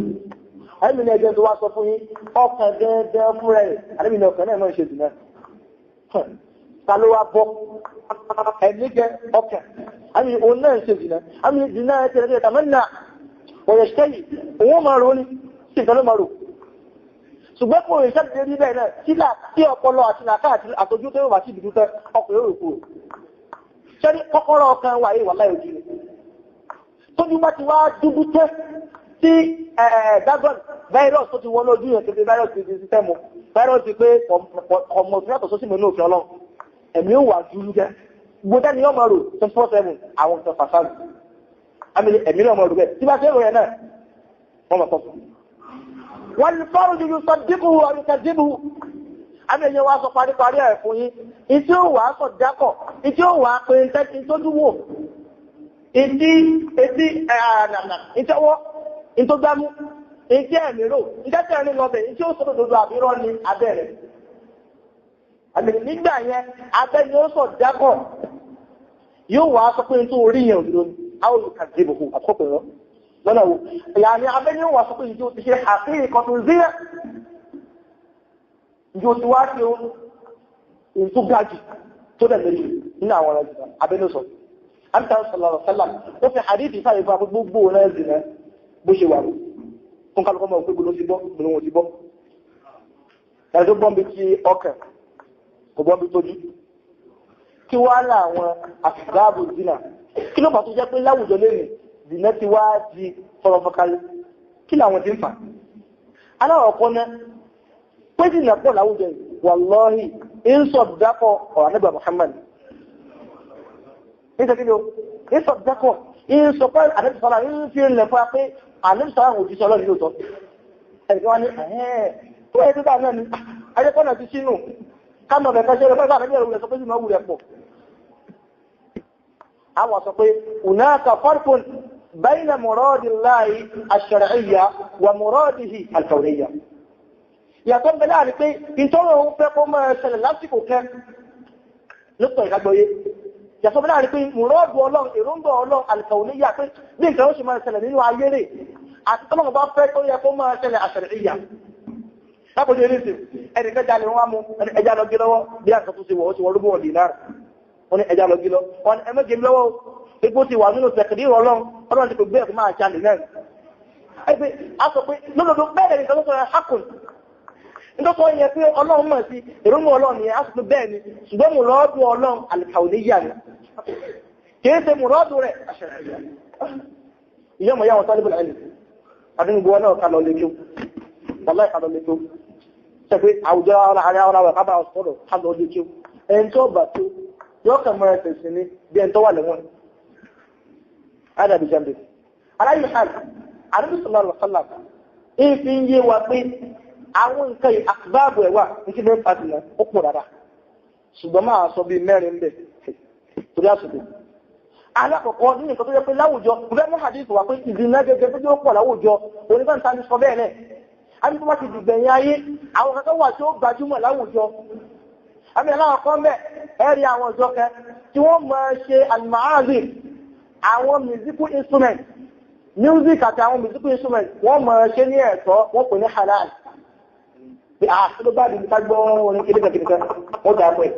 àmì ní ẹjọ́ tó wá sọ fún yín ọkàn dẹ́ẹ̀dẹ́ fún rẹ̀ àmì ní ọkàn náà náà ṣe dùnà ta ló wá bọ́ ẹ̀mí jẹ́ ọkàn àmì òun náà ṣe dùnà àmì dùnà ẹ̀tẹ̀ lẹ́tà lẹ́nà wọ̀lẹ̀ṣẹ́yìn òun máa rò ní sí ìtọ́lọ́ máa rò ṣùgbọ́n kò rí ṣẹ́bìtì rí bẹ́ẹ̀ náà sílà tí ọpọlọ àti nàká àti àtọ́jú tó wà sí ìdúdú tẹ́ ọkùnrin òrùkú ṣẹ́rí kọ́kọ́rọ́ ọkàn wà yìí wà láì ojú rẹ̀ tójú bá ti wá dúdú tẹ́ tí dagon virus tó ti wọ́n lójú yẹn kéde virus ti di sísẹ́mù virus ti pé ọmọ òfin àtọ̀sọ́ sí mẹ́nu òfin ọlọ́run ẹ̀mí ò wà dúdú jẹ́ gbọ́dá ni ọmọ rò 24/7 àwọn ìtàn fàṣàlù ẹ̀mí náà mọ̀ rò bẹ́ẹ̀ tí bá ṣe é rò yẹn náà wọ́n mọ̀ tọ́sùn wọ́n ní fọ́rùn jùlọ sọ dínkù ọ̀rùkà dínkù àmì ẹ̀yẹ wa sọ paríparí ẹ̀ fún yín ìtí ó wà á sọ dákọ̀ ìtí ó wà á pé ìtẹ́tí tó dúwò ìtí ìtẹ́wọ́ ìtógbámú ìtí ẹ̀mìíró ìtẹ́tẹ̀ ẹ̀rin lọ́bẹ̀ ìtí ó sọ́dọ̀ dodo àbírọ́ ní abẹ́rẹ̀ àmì nígbà yẹn abẹ́ ni ó sọ dákọ̀ yóò wà á sọ pé nítorí orí yẹn òdòdó ni àwọn olùkà dìbò fún àkọ́kọ́ ìrọ́ lọ́nà wo ìyàní abẹ́ni wà sọ pé ìjọ ti ṣe àfihàn ìkọ̀tún zíyà ìjọ ti wá sí ohun tó gájì tó dẹ̀ lórí nínú àwọn ọ̀rọ̀ ìjọba abẹ́ni sọ amtan sallallahu alaihi wasallam ó fi hadith ìfàyè fún gbogbo ọ̀rọ̀ ìzìnà bó ṣe wà ló fún kálukọ́ mọ̀ pé gbogbo ti bọ́ gbogbo wọn ti bọ́ ẹ̀dọ́ bọ́m̀bì ti ọkàn kò bọ́m̀bì tójú kí wá láwọn àfìgáàbò zina kí ló fà tó jẹ́ pé láwùjọ lẹ́nu zina ti wá di fọlọfọkalẹ kí làwọn ti ń fà aláwọ̀kọ́ náà pé zina pọ̀ láwùjọ yìí wàlọ́hì ń sọ dákọ̀ ọ̀rọ̀ anábà Muhammad ń sọ kí ni o ń sọ dákọ̀ ń sọ pé anábì sọ́lá ń fi ń lẹ̀ fún wa pé anábì sọ́lá ń òjíṣẹ́ ọlọ́run yóò tọ́ ẹ̀rí wá ní tó yẹ tó dáa náà ni ayẹ́kọ́nà ti sínú kánà ọ̀bẹ̀ kan ṣe rẹ̀ pẹ́lú ànábì ẹ̀rù rẹ̀ sọ pé sínú ọwù rẹ̀ pọ̀ àwọn sọ pé hunaka farqun bayna muradillahi ash-shar'iyya wa muradihi al-kawniyya yàtọ̀ bẹ̀lẹ̀ àrí pé ìtọ́rọ̀ òun fẹ́ kó máa ṣẹlẹ̀ lásìkò kẹ́ lópọ̀ ìdágbọ́yé yàtọ̀ bẹ̀lẹ̀ àrí pé mùrọ́dù ọlọ́run èròǹgbà ọlọ́run al-kawniyya pé bí nǹkan ó ṣe máa ṣẹlẹ̀ nínú ayé rẹ̀ àti tọ́lọ́run bá fẹ́ tó yẹ kó máa ṣẹlẹ̀ ash-shar'iyya lápòjú eréṣì ẹnìkan jalè wọn mú ẹja lọ gí lọ́wọ́ bí àǹkan tó ṣe wọ̀ ó ti wọ́n rúbọ̀ dínárì wọ́n ní ẹja lọ gí lọ wọ́n ní ẹmẹ́gẹ̀ lọ́wọ́ epo ti wà nínú tẹ̀kìdí ọlọ́run ti kò gbé ẹ̀kọ́ máa jalè náà ẹgbẹ́ a sọ pé lọ́dọ̀dọ̀ bẹ́ẹ̀ nìkan ló sọ̀rọ̀ hakùn nítorí yẹ pé ọlọ́run mọ̀ sí èròmù ọlọ́run yẹn a sọ pé bẹ́ẹ̀ ni ṣùgbọ́n mo lọ́ọ́dù ọlọ́run al-kawniyya ni kìí ṣe mo lọ́ọ́dù rẹ̀ ìyá mọ̀ yá wọn sálíbù láìlì adúgbò náà ká lọ lé kí wàlá ìkàlọ́ lé kí ṣe pé àwùjọ ara àwọn kábà ọ̀sọ̀rọ̀ ká lọ lé kí ẹni tó bà tó yóò kàn mọ́ ẹsẹ̀ sí ní bí ẹni tó wà lẹ́wọ̀n ádàbí jẹ́mbẹ̀ aláyé hàn àdúgbò sallallahu alaihi wasallam ìfi ń yé wa pé àwọn nǹkan àkùbáàbò ẹ̀wà ní kí ló pàtì náà ó pọ̀ dára ṣùgbọ́n máa sọ bí mẹ́rin bẹ̀ torí àsìkò alákọ̀ọ́kọ́ ní nǹkan tó yẹ pé láwùjọ ìfẹ́ mú hadith wà pé ìdìnnà gẹ́gẹ́ tó pọ̀ láwùjọ oníbàǹtà ní sọ bẹ́ẹ̀ náà àbí tó bá ti dìgbẹ̀yìn ayé àwọn kankan wà tí ó gbajúmọ̀ láwùjọ àmì aláwọ̀kọ́ mẹ́ ẹ̀rí àwọn ọjọ́ kẹ tí wọ́n máa ṣe al-ma'azif àwọn musical instrument music àti àwọn musical instrument wọ́n máa ṣe ní ẹ̀tọ́ wọ́n pè ní halal bí a tó bá dìbò ká gbọ́ orin kéde kẹkẹrẹ wọ́n dà pẹ́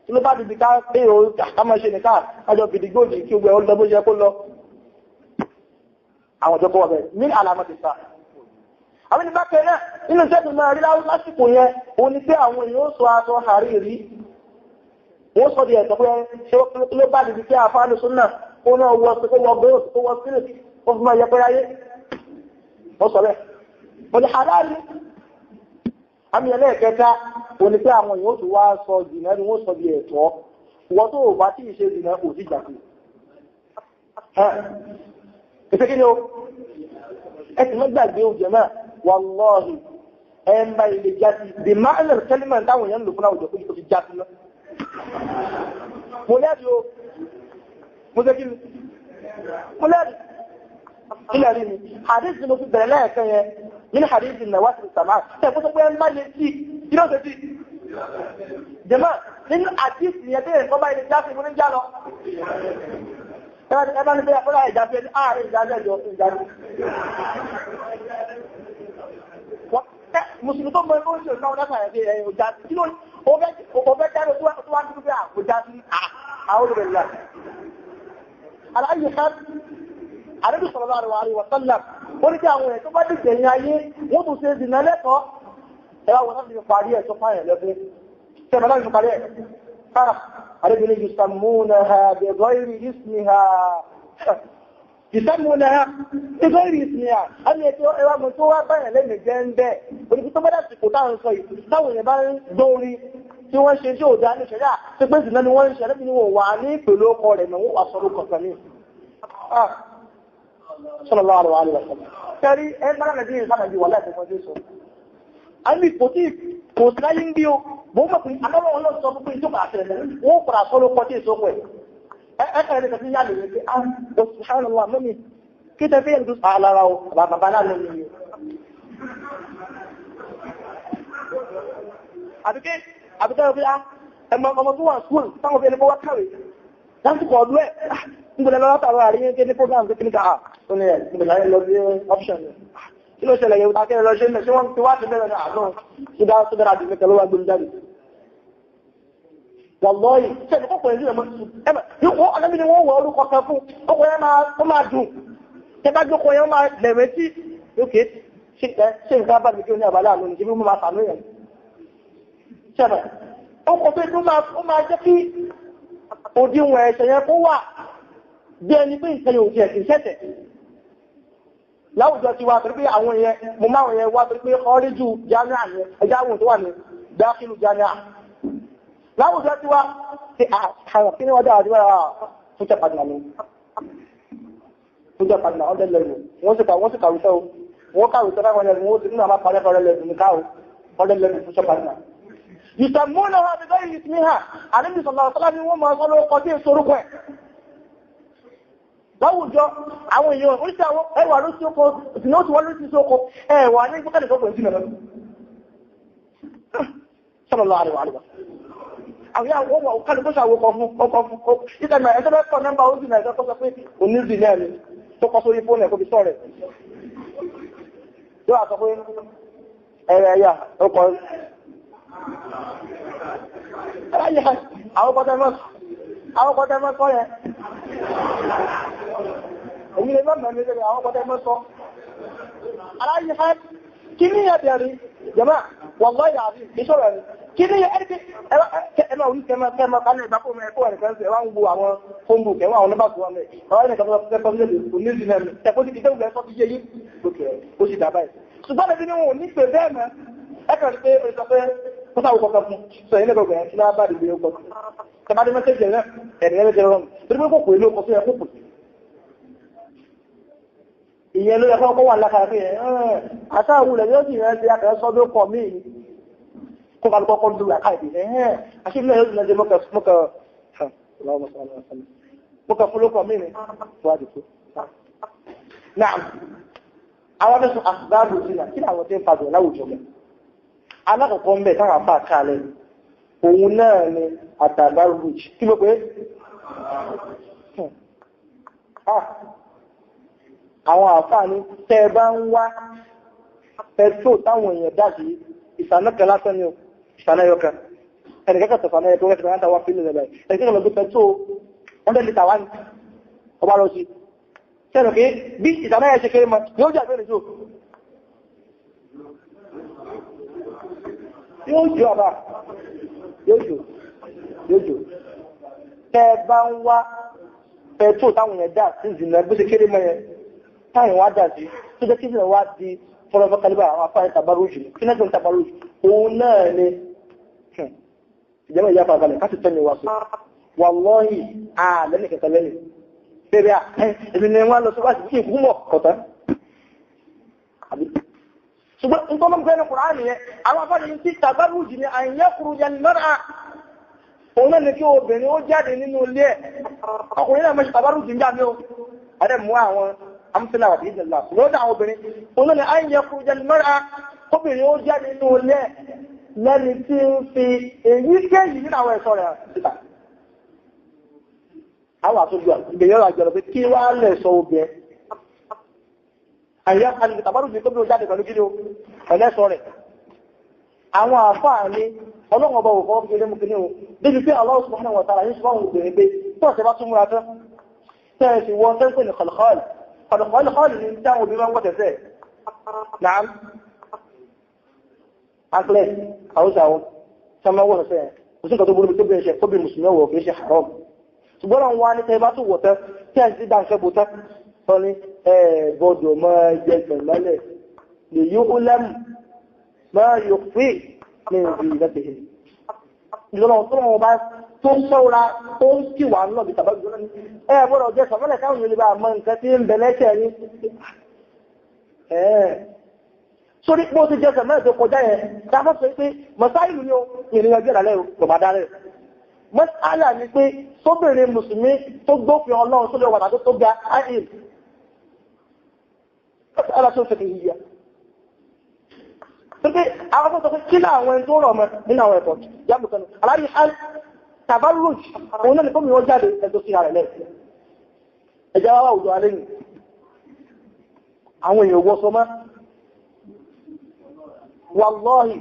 tí ló bá dìbì ká pé o àkámọ́ ṣe nìkan àjọ gidigbòdì kí gbogbo ẹ̀ ó lọ bó ṣe kó lọ àwọn ọjọ́ kó wọ̀ bẹ́ẹ̀ ní àlàmọ́ ti sá àwọn ìbá kẹrẹ nínú tẹ́tù máa rí lásìkò yẹn òun ni pé àwọn èèyàn ó sọ aṣọ àríìrí wọ́n sọ di ẹ̀sọ̀ pé ṣe ló bá dìbì kí àfáàlù súnà ó náà wọ sí kó wọ gbóòs tó wọ sílẹ̀ ó fi máa yẹ pé ayé wọ́n sọ bẹ́ẹ̀ mo ní àdáàrí àmì ẹlẹ́ẹ̀kẹta òun ni pé àwọn èèyàn ó tún wá sọ jìnà ni wọ́n sọ di ẹ̀tọ́ wọ́n tó bá tí ì ṣe jìnà kò sí jà ìfẹ́ kí ni ó ẹ̀sìn mọ́gbàgbé òjò náà wàlọ́ọ̀hì ẹ̀mbà ilé jásí the minor element táwọn èèyàn lò fún àwùjọ kó ti jásí lọ. mo lẹ́rìí o mo ṣe kí ni mo lẹ́rìí ilẹ̀ rí mi hadith mo fi bẹ̀rẹ̀ lẹ́ẹ̀kan yẹn nínú hadith Nawas al-Sam'an tẹ̀ kó tó pé ẹ̀mbà lè tí kí ló ṣe tí. jẹ̀mọ́ nínú hadith yẹn tẹ́lẹ̀ kọ́ bá ilé jásí mo ní já lọ. Ẹbá ní bẹ́ẹ̀ fọ́lá ìjáfẹ́ ní ààrẹ ìjáfẹ́ ìjọ ìjáfẹ́. Mùsùlùmí tó mọ́ ẹgbẹ́ òṣèlú náà dáta ẹ̀fẹ́ ẹ̀yìn òjá tí ló ọbẹ̀ kẹ́rọ tó wá ní pípẹ́ àkójá sí àwọn olùrẹ̀lá. Aláyé ká, àrẹ́bì sallallahu alaihi wa sallam, ó ní kí àwọn ẹ̀ tó bá dìkẹ̀ ní ayé, wọ́n tún ṣe dìnà lẹ́kọ̀ọ́. Ẹwà wọ́n sáà parí ẹ̀ tó fáyẹ̀ lẹ́fẹ́. Ṣẹ́bẹ̀ láti parí ẹ̀. الذين يسمونها بغير اسمها يسمونها بغير اسمها هل يتوقع متوقع بين لين جنبه ولكن tó bá ti kò tá ń sọ yìí táwọn èèyàn bá ń dórí tí wọ́n ṣe tí ò dá ní ṣẹ̀dá tí pé sì náà ni wọ́n ń ṣe lẹ́bí ni wọ́n wà ní pẹ̀lú ọkọ̀ rẹ̀ náà wọ́n wà sọ́rọ̀ kọ̀ọ̀kan ní sallallahu alaihi wa sallam kẹrí ẹ bá rẹ̀ dín ìsáàmì wà láìpẹ́ fọ́jú sọ àmì kò tí kò sí láyé ń bí o bó mọ̀ pé agbọ́nà wọn lọ sọ pé ìjọba àtẹ̀lẹ̀ wọ́n padà sọ́rọ̀ kọ́ tí èso pẹ̀ ẹ̀kẹ́rẹ́ ní kẹfí yálò rẹ̀ pé a ò sì hàn wà mọ́mí kí tẹ́ fẹ́ ìlú àlára o bàbá láàrin ní àbíkẹ́ ọ̀fẹ́ ẹmọ ọmọ tó wà skúl táwọn fẹ́ ní kọwàá kàwé lásìkò ọdún ẹ̀ nígbẹ̀lẹ̀ lọ́tàrọ àríyẹ́ kí ní program tó kíníkà ó ní ẹ̀ nígbẹ̀lẹ̀ lọ sí option kí ló ṣẹlẹ̀ yẹ̀wò takẹ́rẹ́ lọ ṣe ń lẹ̀ ṣé wọ́n ti wá sí bẹ̀rẹ̀ ní àádọ́ tó dára jù mẹ́kẹ́ ló wá gbóhùn jáde wàlọ́yì ṣẹ́ni kọ́kọ́ ìlú ẹ̀mọ́ ẹ̀mọ́ yóò ọ̀lẹ́bí ni wọ́n wọ orúkọ kan fún ọkọ̀ yẹn máa dùn tẹ́bá jókòó yẹn máa lẹ̀rẹ̀ sí lókè ṣe nǹkan bá mi kí o ní àbálá àlọ́ nìjẹ́ bí mo máa sàánú yẹn ṣẹ́bẹ̀ ọkọ̀ pé tó máa jẹ́ kí òdiwọ̀n ẹ̀ṣẹ̀ yẹn kó wà bí ẹni pé ìṣẹ̀lẹ̀ òjì ẹ̀sìn ṣẹ̀tẹ̀ láwùjọ ti wá torí pé àwọn yẹn mo máa yẹn wá torí pé ọ́ríjù jáníà yẹn ẹjáwùn tó wà ní dákìlù jáníà láwùjọ tí wá tí àwọn kí ní wọ́n dára díwára fúnjẹ́ padà ní fúnjẹ́ padà ọdẹ́ lẹ́nu wọ́n sì kàwùsẹ́ o wọ́n kàwùsẹ́ láwọn ẹ̀rùn wọ́n ti nínú àmà parẹ́ fọ́rẹ́ lẹ́nu ní káwù ọdẹ́ lẹ́nu fúnjẹ́ padà ìtàmúnà ha bíbẹ́ yìí sí ha àníbi sọ̀lá ọ̀sọ́lá ni wọ́n máa sọ lóko tí èso orúkọ ẹ̀ láwùjọ àwọn èèyàn oríṣi àwọn ẹwà ló sí oko ìsìn ó ti wọ́n ló sí oko ẹwà ní gbọ́kẹ́lẹ̀ tó pẹ̀lú sí mẹ́lẹ́nu sọ́lọ́lá àríwá àríwá àwọn àwọn kálùkọ́sà ọkọ̀ fún ìtẹ̀mẹ̀ ẹ̀tọ́ mẹ́kọ̀ nẹ́mbà ó sì náà ẹ̀tọ́ sọ pé onízì náà ni tó kọ́ sórí fóònù ẹ̀kọ́ bí sọ rẹ̀ yóò àsọ pé ẹ̀rẹ̀ ẹ̀yà ọkọ̀ àwọn kọ́tẹ́ mẹ́kọ́ yẹn èyí lè mọ́ mẹ́rin àwọn kọ́tẹ́ mẹ́kọ́ aláyé ha kí ní ẹ̀bẹ̀rẹ̀ jẹ́mà wọ́n lọ́ ìyàrí ìṣọ́rẹ̀ rẹ̀ kí ní ẹ̀mà orí kẹmà kálẹ̀ ìgbàkó mẹ́ ẹ̀kọ́ ẹ̀rẹ̀kẹ́ ẹ̀sẹ̀ wá ń gbò àwọn fóńgbò kẹwà àwọn nọ́bà tó wà mẹ́ ọ̀rọ̀ ẹ̀nà kẹfẹ́ fẹ́ nílẹ̀ oníṣì náà ẹ̀kọ́ ti kìtẹ́ ìgbẹ́ sọ ti yé yí lókè ó sì dàbá ẹ̀ ṣùgbọ́n ẹbí ni wọn ò ní pè bẹ́ẹ̀ mẹ́ ẹ̀kọ́ ti pé ó sọ pé ó sáwọ́ kọ̀ọ̀kan fún sọ ilé gbogbo ẹ̀ tí náà bá dìbò ọkọ̀ tẹ̀bádé mẹ́sẹ̀jì rẹ̀ ẹ̀rẹ̀ jẹ́ rọrùn torí pé kò pè lóko tó yẹ kó pè ìyẹn ló yẹ kọ́ wà lákàá pé àtàwù rẹ̀ yóò sì rẹ̀ ṣe akẹ́ sọ́dọ̀ pọ̀ míì kó kàlùkọ́ kọ́ dúró àká ìdí àṣírí yóò sì rẹ̀ mọ́kà fúlókọ̀ míì ní wájú tó náà àwọn mẹ́sùn àṣìdáàbò sínà kí àwọn tí ń fa jọ láwùjọ mẹ́ alákọ̀ọ́kọ́ ń bẹ̀ táwọn apá àkàlẹ̀ òun náà ni àtàgbárùgbù kí ló pé àwọn àǹfààní tẹ́ bá ń wá pẹ̀tró táwọn èèyàn dájú ìsànàkẹ́ lásán ni ìsànàyọkẹ́ ẹnìkẹ́kẹ́ tọ̀fà náà ẹ̀kọ́ ẹ̀fẹ̀ náà wà fílẹ̀ rẹ̀ báyìí ẹnìkẹ́kẹ́ lọ gbé pẹ̀tró 100 litre wá ní ọba lọ sí sẹ́nu pé bí ìtàná ẹ̀ ṣe kéré mọ́ yóò jà bẹ́ẹ̀ nìjó yóò jò àbá yóò jò tẹ́ bá ń wá pẹ̀tró táwọn yẹn dà sí ìzìnà bó ṣe kéré mọ́ yẹn táwọn wá dà sí tó jẹ́ kí ìzìnà wá di fọ́lọ́fọ́ kalibà àwọn afáàrí tabarújù kí náà tó ń tabarújù òun náà ni ìjọba ìyá fàbalẹ̀ káti tẹ́lẹ̀ wá sọ wàlọ́hì àlẹ́lẹ̀ kẹta lẹ́lẹ̀ bẹ́rẹ̀ ẹ̀mí ni wọ́n lọ sí wáṣí kí ìkúmọ̀ kọ̀tán ṣùgbọ́n ń tọ́lọ́ fẹ́ ní Kùránì yẹn àwọn afáàrí tí tabarújù ni àyẹ́kùrú yẹn mẹ́ra òun náà ni kí obìnrin ó jáde nínú ilé ẹ̀ ọkùnrin náà mẹ́ṣẹ̀ tabarújù ń jà ní o adé mú àwọn amúsílà àti ìdìlá lọ́dọ̀ àwọn obìnrin òun náà ni àyẹ́kùrú yẹn mẹ́ra obìnrin ó jáde nínú ilé ẹ̀ lẹ́ni tí ń fi èyí kéyìí nínú àwọn ẹ̀ṣọ́ rẹ̀ síta. Àwọn àtúgbà ìgbèyàn àjọ̀rọ̀ pé kí wá lẹ̀ sọ obìnrin. Àyíká alìkì tàbárù sí tó bí ó jáde pẹ̀lú kíni o, ẹ̀lẹ́sọ rẹ̀. Àwọn àfáà ní ọlọ́run ọba òfò kéde mú kíní o, débi pé Allah subhanahu wa ta'ala yín sọ́wọ́n obìnrin pé tó ọ̀sẹ̀ bá tún múra tán. Tẹ́ẹ̀sì wọ́n tẹ́sẹ̀ ní kọ̀lọ̀kọ́lì. Kọ̀lọ̀kọ́lì ní táwọn obìnrin wọn wọ́tẹ̀sẹ̀. Nàám anklet àwùsáwọ́ sọmọwọ́ ọ̀sẹ̀ kò sí nǹkan tó burú tó bẹ̀rẹ̀ ṣe tó bí mùsùlùmí ọwọ́ kìí ṣe haram ṣùgbọ́n àwọn wá ní tẹ́ bá tó wọ̀ tẹ́ tí ẹ̀ ń sí dáńṣẹ́ bó tẹ́ sọ ní gbọdọ̀ máa jẹ gbẹ̀mọ́lẹ̀ lè yí ó lẹ́mù máa yóò fi ní ìdí ìrẹ́tẹ̀ẹ́ ìjọba tó wọn bá tó sọ́ra tó ń kí wà náà bí tàbá gbọ́dọ̀ ní gbọ́dọ̀ jẹ́ sọmọ́lẹ̀ káwọn yóò lè bá mọ nǹkan tí ń bẹ lẹ́sẹ̀ ní sórí pé ó ti jẹ́ sẹ̀mẹ́rẹ̀ tó kọjá yẹn dáfọ́ sọ pé mọ̀sáìlú ni ó ìrìnà jẹ́ ìrànlẹ́ ìgbọ̀mọ̀dá rẹ̀ mọ́sálà ni pé sóbìnrin mùsùlùmí tó gbófin ọlọ́run sórí ọwà tó ga áìl mọ́sálà tó fẹ́ ìyá tó pé àwọn tó sọ pé kí láwọn ẹni tó rọ̀ mọ́ nínú àwọn ẹ̀kọ́ yàbùkanu aláyé al tabarruj òun náà ni kó mi wọ́n jáde ẹjọ́ sí ara rẹ̀ ẹjọ́ wá òjò alẹ́ yìí àwọn èèyàn wọ́ sọ mọ́ والله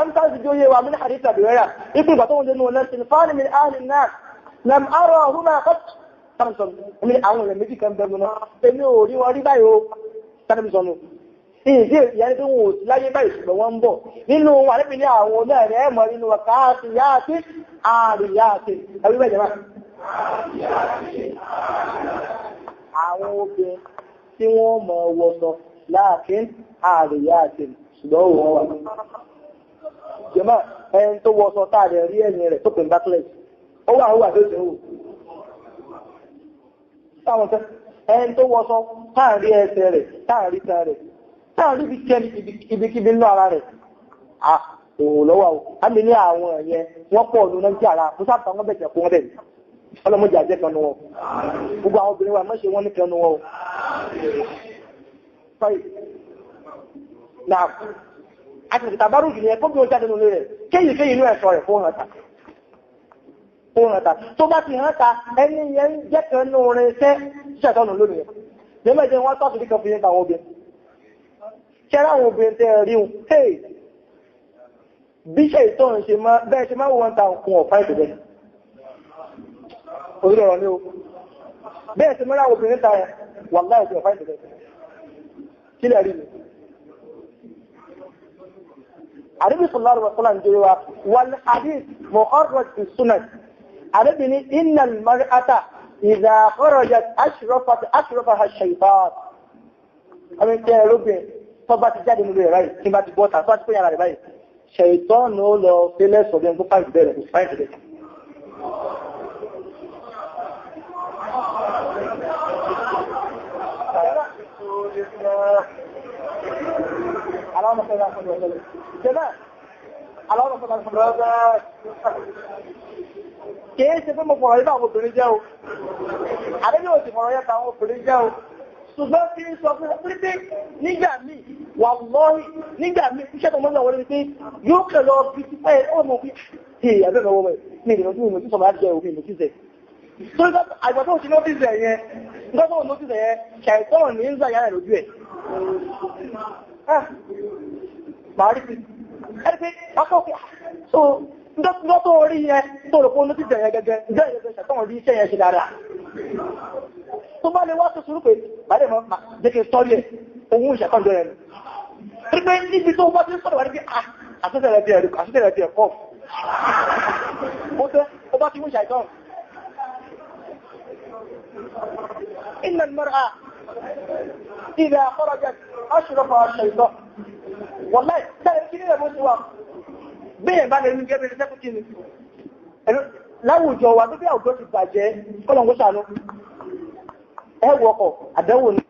أنت تجوي ومن حديث أبي هريرة يقول بطون لأنه صنفان من أهل الناس لم أراهما قط تنصن من أول لما يجي كم درمنا إنه لي وري بايو تنصنوا يعني تقول لا يبايش بوامبو إنه وعلى بني أول لا يأمر إنه وكاسيات عاريات أبي باي جماعة àwọn obìnrin tí wọ́n mọ̀ wọ́sọ̀ láàkín àríyáàtì ṣùgbọ́n wọ́n wà. Jẹ́mọ́ ẹni tó wọ́sọ̀ táàrẹ̀ rí ẹ̀yìn rẹ̀ tó pè ń bákílẹ̀. Ó wà ó wà tó ṣe wò. Táwọn tẹ́ ẹni tó wọ́sọ̀ táàrí ẹsẹ̀ rẹ̀ táàrí tẹ́ rẹ̀ táàrí bí kẹ́ ibikíbi nínú ara rẹ̀. Òun lọ́wọ́ o. A lè ní àwọn ẹ̀yẹn wọ́n pọ̀ ọ̀nà náà jẹ́ ara kó sáà wọ́n bẹ̀jẹ̀ kó wọ́n bẹ̀. Ọlọ́mọdé àjẹ́ kan nu wọn. Gbogbo àwọn obìnrin wa mọ́ṣe wọ́n ní kan nu wọn o. Náà, àti ìtàbárù jù ní ẹkọ́ bí ó jáde nínú rẹ̀, kéyìí inú ẹ̀ṣọ́ rẹ̀ fún ọ̀nà ta. Tó bá ti hàn ta, ẹni yẹn jẹ́ kan nínú rẹ̀ ṣẹ́ ṣẹ̀tọ́nù lónìí. Lẹ́mẹ̀jẹ́ wọ́n tọ́sù díkan fi yẹn tàwọn obìnrin. Ṣẹ́rá àwọn obìnrin tẹ́ rí un, hey, bí ṣe ìtọ́run ṣe máa, bẹ́ẹ̀ ṣe máa wọ́n ta òkun ọ̀pá ìtẹ̀bẹ̀. Orílẹ̀ ọ̀rọ̀ ní o. Bẹ́ẹ̀ ṣe mẹ́ra obìnrin ta ẹ̀, wà láì sí ọ̀pá ìtẹ̀bẹ̀. Kílẹ̀ rí mi. Àríbí sallallahu alaihi wasallam jẹ́ wa wal hadith mu'arrad fi sunan. Àríbí ní innal mar'ata idha kharajat ashrafaha ash-shaytan. Àmì tẹ́ ẹrúbìn tó bá ti jáde nílé rẹ̀ tí bá ti bọ́ta tó bá ti pé yàrá rẹ̀ báyìí. Ṣẹ̀tán ló lọ sílẹ̀ sọ̀dẹ̀ tó fáìsì bẹ̀rẹ̀ kò fáìsì bẹ̀rẹ̀. اللهم صل على محمد وعلى اله جماعه اللهم صل على محمد kìí ṣe fún mọ̀ fọ̀rọ̀ ibá àwọn obìnrin jẹ́ o àdébí òsì fọ̀rọ̀ yẹ́ta àwọn obìnrin jẹ́ o ṣùgbọ́n kí ń sọ fún pípé nígbà míì wà lọ́rí nígbà míì iṣẹ́ tó mọ́lá wọlé pé yóò kẹ̀lọ bí ti pẹ́ ọmọ pí tí àbẹ́bẹ̀ wọ́n ní ìrìnà tí mo ti sọ̀rọ̀ láti jẹ́ òfin mo ti zẹ̀ tó ń àgbà tó ti nọ́tìsì yẹn nǹkan tó nọ́tìsì yẹn ṣàìtọ́ ní ń zàyà rẹ̀ lójú ẹ̀ máa rí sí ẹni pé ọkọ̀ òkè so lọ́tọ́ orí yẹn tó rò pé olóòtú jẹ̀yẹ gẹ́gẹ́ jẹ́ ṣàtọ́wọ̀n rí iṣẹ́ yẹn ṣe dáadáa tó bá lè wá tó sùúrù pé bàdé mọ́ jẹ́kẹ́ sọ́rí ẹ̀ ohun ìṣẹ̀kọ́jọ́ rẹ̀ rí pé níbi tó bá ti sọ́rọ̀ wà ní pé àṣítẹ̀rẹ̀ bí ẹ̀kọ́ ó bá ti mú ṣàìtọ́n inna al-mar'a idha kharajat ashrafa ash-shaytan wallahi tẹ́lẹ̀ kí ní ẹ̀bọ́ sí wa bẹ́ẹ̀ bá lè ní gẹ́gẹ́ sẹ́kù kí ni láwùjọ wa tó bí àwùjọ ti bàjẹ́ kọ́lọ̀ngó sànú ẹwọ́kọ̀ àdẹ́wò ní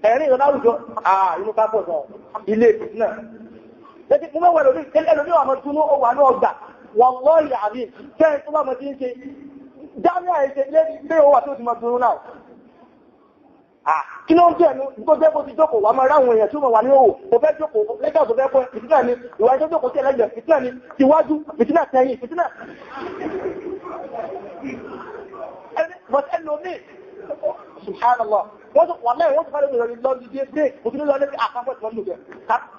ẹ̀rin ìrọ̀ láwùjọ inú kápọ̀ sọ ilé ìpìsínà lẹ́tí fún mẹ́wàá lórí ẹlòmí ọmọ túnú ó wà ní ọgbà wọ́n lọ́ọ̀yà àbí kẹ́rin tó bá mọ̀ tí ń ṣe jámíà ẹ̀ṣẹ̀ lé pé ó wà tó ti mọ̀ túnú náà kí ló ń jẹ́ ẹnu tó jẹ́ bó ti jókòó wà máa ráwọn èèyàn tí ó mọ̀ wà ní òwò tó fẹ́ jókòó lẹ́gbà tó fẹ́ fún ìfìtínà ni ìwà ìjọ́ jókòó sí ẹlẹ́gbẹ̀ẹ́ ìfìtínà ni tiwájú ìfìtínà tẹ̀yìn ìfìtínà subhanallah wọ́n tó wà mẹ́rin wọ́n tó fẹ́ lórí lọ́dí dé òtún lọ lẹ́bí àpapọ̀ tí wọ́n lò bẹ̀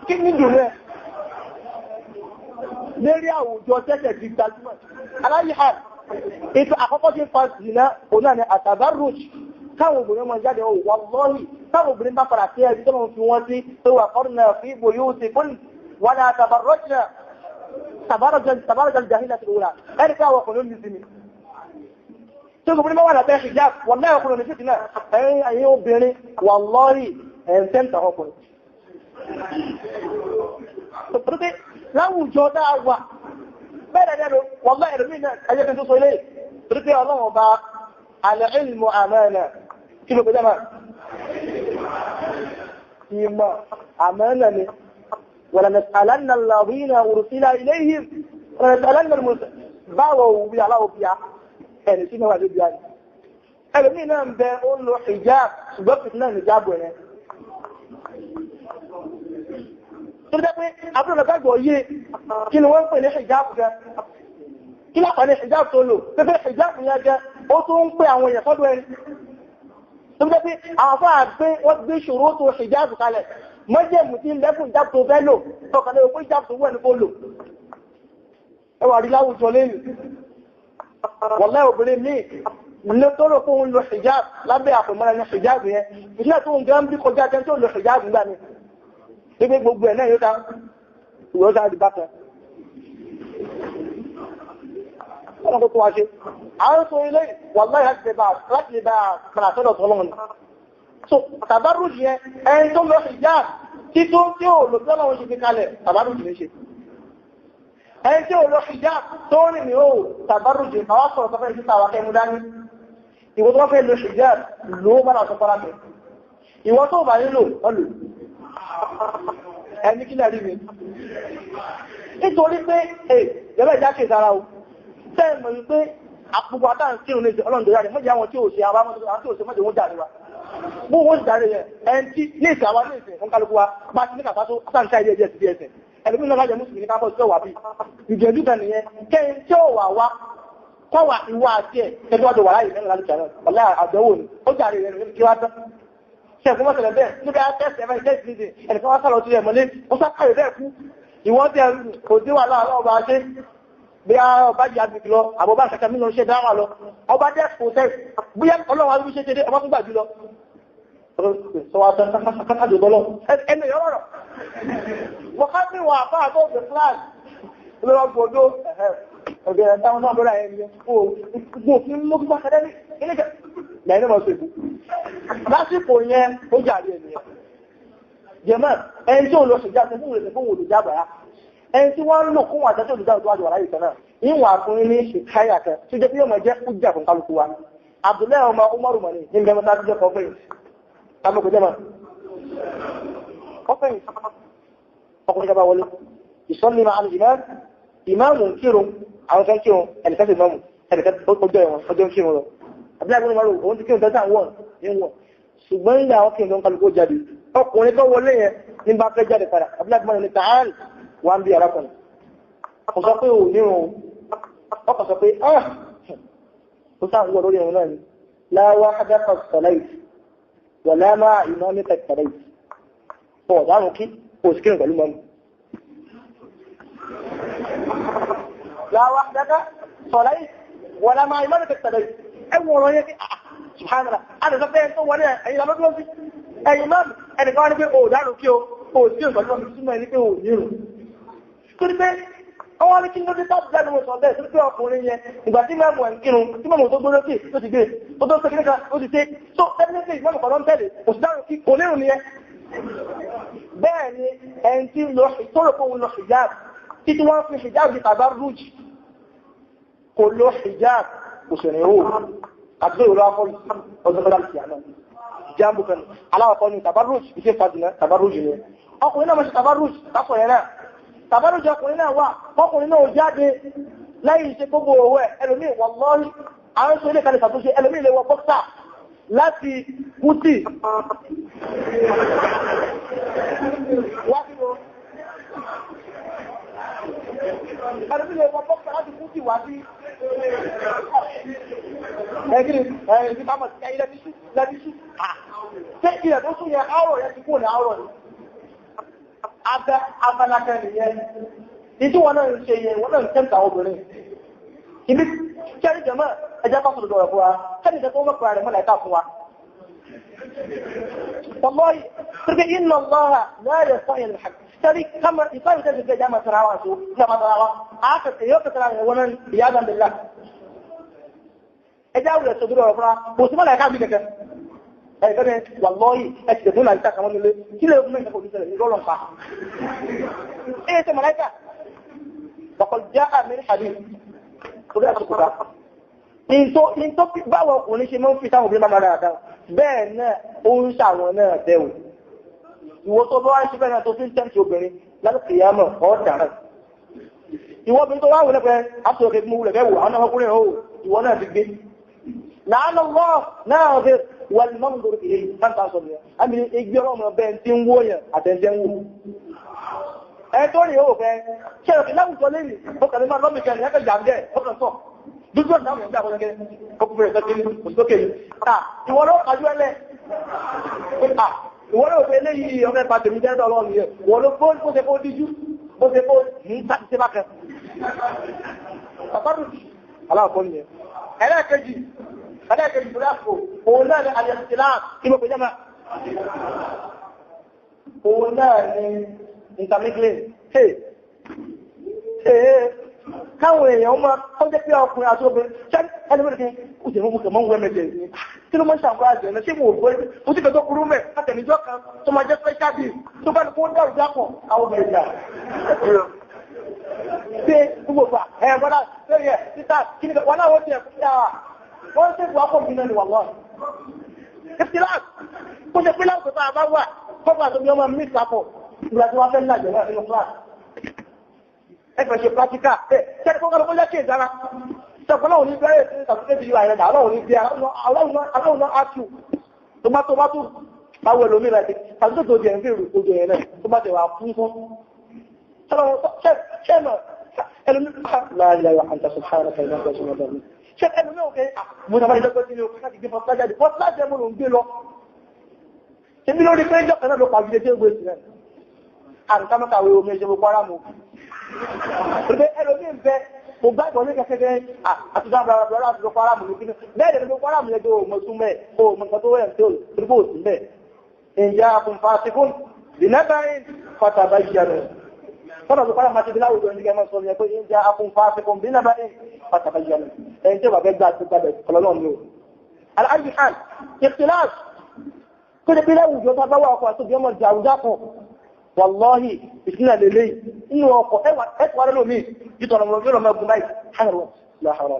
kí ní dùn rẹ̀ lérí àwùjọ tẹ́tẹ̀ ti gbajúmọ̀ aláyíhàn ètò àkọ́kọ́ tí ń fa ìsìnà òun náà ni àtàbárùj káwọn obìnrin mọ̀ jáde ó wà lọ́rí káwọn obìnrin bá padà sí ẹbí tó mọ̀ fi wọ́n sí tó wà kọ́rùnà fi ìbò yóò ti kún wà ní àtàbárùjì tàbárùjì jahila ti wúra ẹni káwọn ọkùnrin ní sinmi tó gbogbo ní wà lábẹ́ hijab wọ́n náà ọkùnrin ní fìtínà ẹ̀yìn obìnrin wà lọ́rí ẹ̀ńtẹ́ntà ọkùnrin láwùjọ dáa wà bẹ́ẹ̀ dẹ̀rọ wọ́n lọ́ ẹ̀rọ mìíràn ẹjẹ́ tó sọ ilé torípé ọlọ́run ọba al-ilmu amana kí ló gbẹ́jẹ́ máa ìmọ̀ amana ni wala nas'alanna alladhina ursila ilayhim wala nas'alanna báwọ̀ òbí aláwòbíà ẹni tí mẹ́wàá ló bí i ẹ̀rọ mìíràn ń bẹ ó lo hijab ṣùgbọ́n fìtínà ní jábọ̀ yẹn tó jẹ́ pé àbúrò lọ́gbàgbọ́ yé kí ni wọ́n ń pè ní hijab gẹ́ kí lápá ní hijab tó lò pẹ́pẹ́ hijab yẹn gẹ́ ó tó ń pè àwọn èèyàn sọ́dọ̀ ẹni tó jẹ́ pé àwọn fáà gbé wọ́n gbé ṣòro tó hijab kalẹ̀ mọ́jẹ̀mù tí lẹ́kùn hijab tó fẹ́ lò tọkànlẹ̀ òpó hijab tó wẹ̀ ní kó lò ẹwà rí láwùjọ lẹ́yìn wọ́lá obìnrin ní ilé tó rò fún un lo hijab lábẹ́ àpòmọ́ra ní hijab yẹn ìṣẹ́ tó ń gẹ́ ń bí kọjá jẹ́ tó lo hijab gbà ní gbígbé gbogbo ẹ̀ náà yóò dá ìbátan ọ̀nà tó wá ṣe àwọn tó ilé wàláhì láti lè bá pàtàkì tọ́lọ́run so tàbárùjì yẹn ẹni tó lọ hijab tí tó tí ó lò tọ́lọ́run ṣe fi kalẹ̀ tàbárùjì ní ṣe ẹni tí ó lọ hijab tó rìn ní ó tàbárùjì àwọn sọ̀rọ̀ tọ́fẹ́ sí tàwà kẹmú dání ìwọ tó fẹ́ lọ hijab ló bá náà sọpọ́lá fẹ́ ìwọ tó bá nílò ọlù ẹni kí lẹ́rí mi nítorí pé ẹ̀yẹ́bẹ̀ jákè sára o tẹ́ẹ̀mọ̀ wípé àpùpù àtàrí kírùn ní ọlọ́ndọ̀ yára mọ́jẹ́ àwọn tí ó ṣe àwọn tí ó ṣe mọ́jẹ́ wọ́n jàrí wa bó wọ́n jàrí rẹ̀ ẹn tí ní ìsẹ̀ àwọn ní ìsẹ̀ fún kálukú wa bá ti ní kàfà tó sáǹkà ilé ẹjẹ́ sí ẹsẹ̀ ẹlùmí náà lájẹ mùsùlùmí ní kápọ̀ tí ó wà bí ìjẹ̀lú kan nìyẹn kẹ́yìn tí ó wà wá kọ́wà ìwà àti ẹ̀ tẹ́gbọ́dọ̀ wà láyé mẹ́rin lálùkẹ́ náà ọ̀lá àdánwò ni ó jàrí rẹ̀ ní kí wá tán ṣẹ̀kún mọ́sẹ̀lẹ̀ bẹ́ẹ̀ níbi àtẹ́sẹ̀ ẹ̀mẹ́ ìṣẹ́ ìsinmi ẹnìkan wá sálọ sí ẹ̀mọ́lé ó sákàrẹ̀ bẹ́ẹ̀ kú ìwọ́n tẹ́ kò sí wà láàrín ọba ṣe bí a ọba jẹ́ agbègbè lọ àbọ̀bá ṣẹ̀kẹ́ mílọ ṣe dáwà lọ ọba jẹ́ protest bí ọlọ́run arúgbó ṣe ṣe ọba fún gbàjú lọ lásìkò yẹn ó jàrí ènìyàn jẹ́mọ́ ẹni tí ó lọ ṣèjá fún ìrẹsẹ̀ fún olùjábàá ẹni tí wọ́n ń lò kún àjẹ́sí olùjábàá tó wájú wà láyé kanáà ìwọ̀n àfúnni ní ṣìkáyà kan tí jẹ́ pé yóò mọ̀ jẹ́ kújà fún kálukú wa Abdullahi ọmọ Umaru mọ̀ ní ìgbẹ́ mọ́ta tó jẹ́ kọfẹ́yìn tábọ̀kọ̀ jẹ́mọ́ kọfẹ́yìn ọkùnrin jọba wọlé ìsọ́lé máa ń ìmáàmù kírun àwọn kan kírun ẹnìkan sì mọ́mù ẹnìkan ọjọ́ ń kírun lọ Abdullahi ọmọ Umaru òun ti kírun tẹ́tà wọ́n ní wọ́n ṣùgbọ́n ilẹ̀ àwọn kí n kálukú jáde ọkùnrin tó wọlé yẹn ní bá fẹ́ jáde padà Abdullahi mọ́ni ní tààlì wà ń bí arákùnrin kò sọ pé ò nírun ọkọ̀ sọ pé ó sáà ń wọ lórí ẹ̀rùn náà ni láwá adápa sọ̀láì wà láàmà ìmọ̀ nípa ìpàdé ọ̀ dáhùn kí kò sí kírun pẹ̀lú mọ́mù لا وحدك صليت ولا مع إمامك اقتديت أول رأيك سبحان الله أنا سبحان الله وأنا أي لما تقول أي إمام أنا قاعد أقول أوه دارو كيو أوه سير بس ما بيسمع لك أوه نيرو كل ده أول كي نقول تاب جانو مسودة سبحان الله كوني يبغى ما مو أنكينو تما مو تقول لك تو تيجي تو تو تكلم كذا تو تيجي so definitely ما مقارن تاني وسدارو كي كوني ونيه بẹ́ẹ̀ni ẹni tí lọ ìtọ́rọ̀ kó lọ hijab títí wọ́n fi hijab di tabarruj kò lọ hijab kò sẹ̀rẹ̀ ó àti ìrọ̀ afọ́lù ọdún láti àná jambu kan aláwọ̀kọ́ ni tabarruj iṣẹ́ fàdínà tabarruj ni ọkùnrin náà mọ́ sí tabarruj tápọ̀rẹ̀ náà tabarruj ọkùnrin náà wà ọkùnrin náà jáde láyé iṣẹ́ gbogbo owó ẹ̀ ẹlòmí wallahi àwọn ìṣẹ́ ilé kalẹ̀ ṣàtúnṣe ẹlòmí ilé wọ bọ́ksà láti kútì wá sí o ẹlòmí ilé wọ bọ́ksà láti kútì wá sí ẹgbẹ̀rẹ̀ ẹ̀rẹ̀ bá mọ̀ sí ẹ̀yìn lẹ́bíṣù ṣe ilẹ̀ tó sún yẹ áwọ̀ yẹ ti kú ní áwọ̀ ní abẹ́lákẹ́ nìyẹn ìdí wọn náà ń ṣe yẹ wọn náà ń tẹ́mta obìnrin ibi kẹ́rì jẹ́mọ́ ẹjẹ́ bá sọ̀rọ̀ fún wa kẹ́rì jẹ́ tó mọ́kànlá rẹ̀ mọ́lá ẹ̀ká fún wa wallahi pẹ̀lú inna Allaha la yastahi al-haqq tẹ́rí kama ìfáyìí tẹ́lẹ̀ tẹ́lẹ̀ jẹ́ masara wa so ní masara wa a kà tẹ̀yọ́ kẹtàrà rẹ̀ wọn ìyá dandela ẹjẹ́ àwùrẹ̀ sọ̀rọ̀ fún wa kò sí mọ́lá ẹ̀ká bí kẹ̀kẹ́ ẹ̀gbẹ́ni wallahi ẹ̀kẹ́ tó láìka kàmọ́ nílé kí lè fún mẹ́ta kò ní ṣẹlẹ̀ ìrọ̀lọ́ pa ẹ̀yẹ́ sẹ mọ̀láìka laqad jaa min hadith orí àtúkúra in tó báwọn ọkùnrin ṣe mọ́ ń fi táwọn obìnrin máa dáadáa bẹ́ẹ̀ náà ó ń ṣàwọn náà bẹ̀wò ìwọ tó bá wá ṣe bẹ́ẹ̀ náà tó fi ń tẹ́ǹtì obìnrin lálùkìyàmọ̀ ọ̀dàrán ìwọ obìnrin tó wá wù lẹ́pẹ́ àtúnṣe mú wulẹ̀ bẹ́wò àwọn ọkùnrin ó ìwọ náà ti gbé láàánú wọ́n náà fi wọ́n mọ́ ń dòrò kìí láǹtà sọ nìyẹn àmì igi ọlọ́mọ bẹ́ẹ̀ tí ń wó yẹn àtẹ̀jẹ́ ń wò ẹ tó rí ó fẹ́ ṣe òkè láwùjọ lẹ́yìn ó kàlẹ́ máa lọ́mìkẹ́ ní ẹgbẹ́ jàǹdẹ́ ó kàn sọ dúdú ọ̀nà àwọn ìgbà àkọsẹ́gẹ́ ọkùnrin ẹ̀sẹ̀ kìíní òsókè yìí ìwọ ló kájú ẹlẹ́ ìwọ ló fẹ́ eléyìí ọmọ ẹ̀pà tèmi jẹ́ ọlọ́run yẹn ìwọ ló bó ṣe kó díjú bó ṣe kó ní sáti ṣe bákan aláàkọ́ nìyẹn ẹlẹ́ẹ̀kejì tó dáàbò òun náà ni alẹ́sìlá kí ló pè jẹ́ máa òun náà ni intermingling káwọn èèyàn máa ó jẹ́ pé ọkùnrin àti obìnrin ṣẹ́ ẹlẹ́mẹ́rin kí ó sì mú kẹmọ́ wẹ́mẹ́jẹ̀ ní kí ló mọ́ ṣàǹkọ́ àjẹ́ ẹ̀nà sí mò gbé ó sì kẹtọ́ kúrú mẹ́ látẹ̀míjọ́ kan tó máa jẹ́ special bill tó bá ní kó dárò dápọ̀ àwọn obìnrin ìjà ṣe gbogbo fà ẹ̀gbọ́dá lórí ẹ̀ títà kí ni wọ́n náà wọ́n ti ẹ̀kú sí àwà wọ́n sì wà pọ̀ nínú ìwà wọ́n ìfìlás kó ṣe pé láwùjọ tá a bá wà fọ́gbà tó bí ọmọ mi sàpọ̀ ìgbà tí wọ́n fẹ́ lájẹ̀ náà nínú class ẹgbẹ̀ ṣe practical ṣẹ́ni kọ́kọ́ lọ́kọ́ lẹ́kẹ̀ẹ́ ìdára ṣẹ́kọ́ náà ní bẹ́rẹ̀ sí ìtàkùnkẹ́ ìlú àìrẹ́dà aláwọ̀ ní bí aláwọ̀ náà áṣù tó bá tó báwọ̀ ẹlòmí rẹ̀ tàbí tó jẹ́ ń fi òjò yẹn náà tó bá tẹ̀ wà fún fún ṣẹ́nà ẹlòmí láàrínláwọ̀ àǹtà sọ̀hánà kẹrìnà pẹ̀sùn ọ̀dọ̀ mi ṣẹ́ ẹlòmí òkè mú nàbà ìjọpẹ́ sí ní òkè láti gbé fọ́sílájáde fọ́sílájẹ́ mú lòún gbé lọ ṣe bí lórí pé ìjọ kan náà ló pàbí tí ó gbé sí rẹ̀ àǹtàmọ́kàwé omi ẹjẹ́ gbogbo ara mú pẹ̀lú ẹlòmí ń bẹ mo bá ìbọn ní kẹsẹ́gẹ́ àtúndà bàbá àti lọ́pọ̀ aráàmù ní kíní bẹ́ẹ̀ lè lọ́pọ̀ aráàmù lẹ́jọ́ òmò súnmẹ́ òmò nǹkan tó wẹ̀ tó rígbò sí mẹ́ ìjà àkùnfàṣíkún lìnẹ́bàáyìn fàtàbà ìjànà tọ́nà tó pàdà máa ti bí láwùjọ ní kẹmọ́ sọ ní ẹgbẹ́ ìjà àkùnfàṣíkún lìnẹ́bàáyìn fàtàbà ìjànà ẹni tí ó bà fẹ́ gbà tó gbàbẹ̀ ọlọ́nà ní o aláàjì hàn ìfìlàs tó lè bí láwùjọ tó bá wà ọkọ̀ àti òbí jà àwùjá kan wàlọ́hì ìsinà lèlé inú ọkọ̀ ẹ̀kọ́ rẹ̀ lómi jítọ̀nà mọ̀ fẹ́rọ mẹ́gun báyìí hánàrọ̀ láhàrọ̀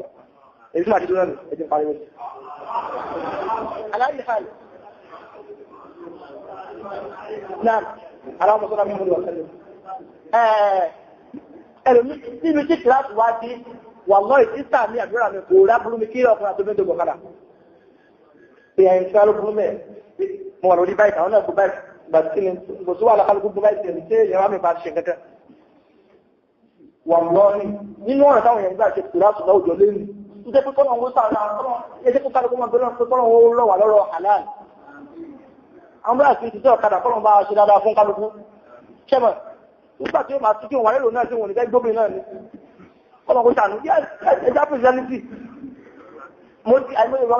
èyí tí máa dídú náà ẹjẹ́ pariwo aláyé hàn náà aláwọ̀ sọ́nà mímú lọ sẹ́lẹ̀ ẹlòmí níbi tí kìláàsì wá sí wàlọ́hì ìsà ní àdúrà mi kò rábúrú mi kí ọkùnrin àti obìnrin tó gbọ̀kadà èèyàn ìfẹ́ alókùnrin mẹ́ mo wà lórí báyìí àwọn náà kò báyìí bàtíkìlì gbòsó wà lákàlùkù gbogbo ìtẹ̀lẹ̀ tí èèyàn wá mi bá ṣe kẹ́kẹ́ wọ́n lọ ní nínú ọ̀rọ̀ táwọn èèyàn gbà ṣe kìlá ṣùgbọ́n òjò lẹ́nu tó jẹ́ pé kọ́nà owó sára ẹjẹ́ kó kálukú máa bẹ̀rẹ̀ pé kọ́nà owó lọ́wà lọ́rọ̀ halal àwọn bẹ́ẹ̀ sì ti tẹ́ ọ̀kadà kọ́nà bá ṣe dáadáa fún kálukú ṣẹ́mọ̀ nígbà tí ó máa tún kí wọ́n wà nílò náà tí wọ́n ní fẹ́ gbóbin náà ni ọmọ kò sànú ẹja pẹ̀sẹ̀lítì mo ti àìmọ́ ìwà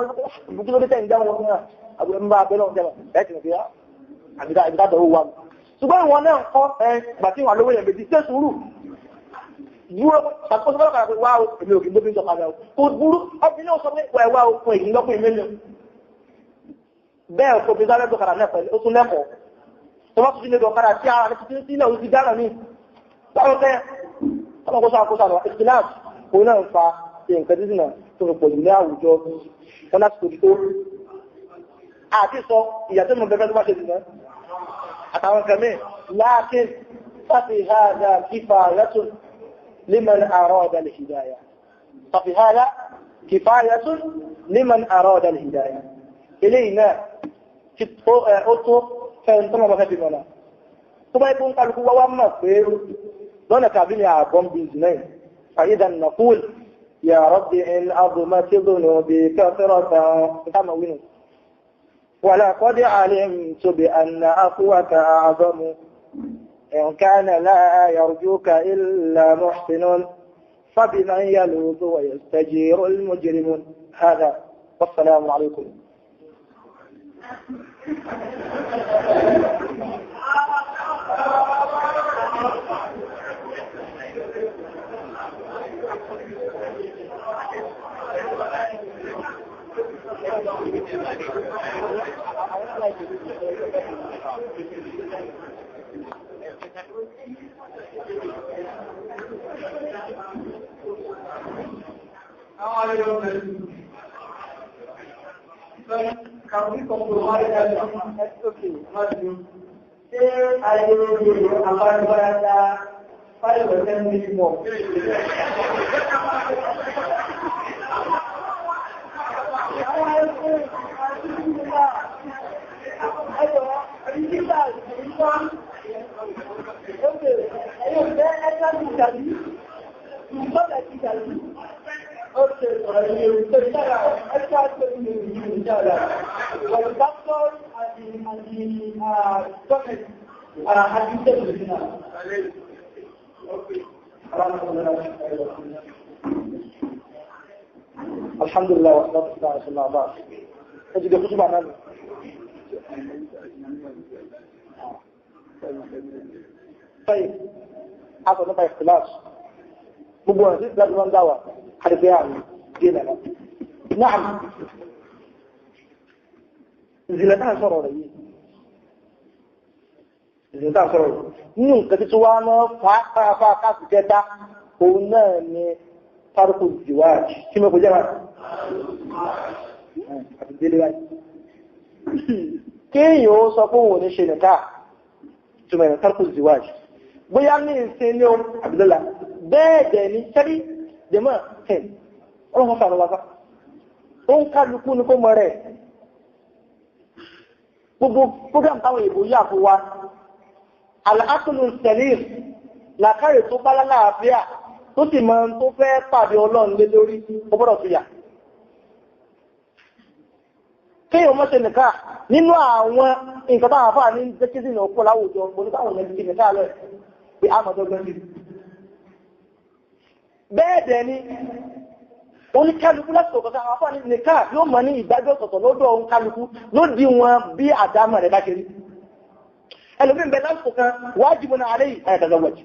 ìbùkún lórí tẹ́yìn dáwọn ọmọ àbúrò ń bá abẹ́lọ́ ọ̀jẹ̀mọ̀ ẹ̀ẹ́tì nìkẹ́ àbíká dọ̀wọ́ wa ṣùgbọ́n ìwọ̀n náà kọ́ gbàtí wà lówó yẹn méjì tẹ́ sùúrù dúró ṣàkóso bọ́lá kan wá èmi òkè gbóbi sọ padà kò burú ọbí náà sọ pé wà òkun èyí lọ́pọ̀ ìmẹ́lẹ̀ bẹ́ẹ̀ kò bí sáré dọ̀kadà náà pẹ̀lú ó tún lẹ́kọ̀ọ́ tó bá tún sílé dọ̀kadà tí ara rẹ̀ ti sílẹ̀ ó ti dára ní báwo tẹ́ ọlọ́kóso àkóso àlọ́ ìsìláàmù òun náà ń fa nǹkan títí náà tó fi pọ̀jù ní àwùjọ wọn láti tòjú tó àti sọ ìyàtọ̀ mọ̀ bẹ́ẹ̀ tó bá ṣe dì náà àtàwọn kẹmí láàkín fàfi hádà kifayatun liman arada al-hidayah fàfi hádà kifayatun liman arada al-hidayah eléyìí náà ó tó fẹ́ẹ̀ tó mọ̀ fẹ́ fi mọ̀nà tó bá ikú ń kálukú wá mọ̀ pé lọ́nà tàbí ní àbọ̀n bìnnì فإذا نقول يا رب إن أظمت ذنوبي كثرة كما وينه ولقد علمت بأن عفوك أعظم إن كان لا يرجوك إلا محسن فبمن يلوذ ويستجير المجرمون هذا والسلام عليكم Can we compromise that? Okay. Ṣé ayélujára àbájọ́yá 5% minimum? Alhamdulillah wa salatu wa salam ala ẹjìdẹ̀ kúrò bá náà طيب هذا نبع اختلاف gbogbo ọ̀nà tí ìgbàgbọ́ wọn dáwà àrígbé àmì dínà náà náà ìzìlẹ̀ náà sọ̀rọ̀ rẹ̀ yìí ìzìlẹ̀ náà sọ̀rọ̀ rẹ̀ nínú nǹkan tí wá náà fàáfàá káàkiri jẹta òun náà ni tárùkù ìwáàjì kí mọ́ kò jẹ́ wá àti délé wáyé kéèyàn ó sọ fún òun ní ṣe nìká túnmọ̀ ìrìn tárùkù ìwáàjì bóyá ní ìsin ní ohun àbìlọ́lá bẹ́ẹ̀dẹ̀ ní sẹ́rí jẹmọ́ ẹ̀ ọlọ́run fà lọ́wọ́ ó ń kálukú ní kó mọ́ rẹ̀ gbogbo program táwọn èbò yà fún wa aláàtùlù sẹ̀lẹ̀ làkàrẹ̀ tó bá lálàáfíà tó sì mọ́ tó fẹ́ pàdé ọlọ́run lé lórí ó gbọ́dọ̀ fi yà kéèyàn mọ́ ṣe nìká nínú àwọn nǹkan táwọn àfáà ní jẹ́kísì ní ọ̀pọ̀ láwùjọ oníkàwọn ẹni nìká lọ pé àmọ̀dọ́gbọ́n sí bẹ́ẹ̀dẹ̀ ni oníkálukú láti ọ̀kọ̀ta àwọn afọ́ ní nìká yóò mọ̀ ní ìdájọ́ ọ̀tọ̀tọ̀ lọ́dọ̀ oníkálukú ló di wọn bí àdámọ̀ rẹ̀ bá ṣe rí ẹlòmí ń bẹ lásìkò kan wájìbù náà àlẹ́ àyàtàzọ́wọ́jì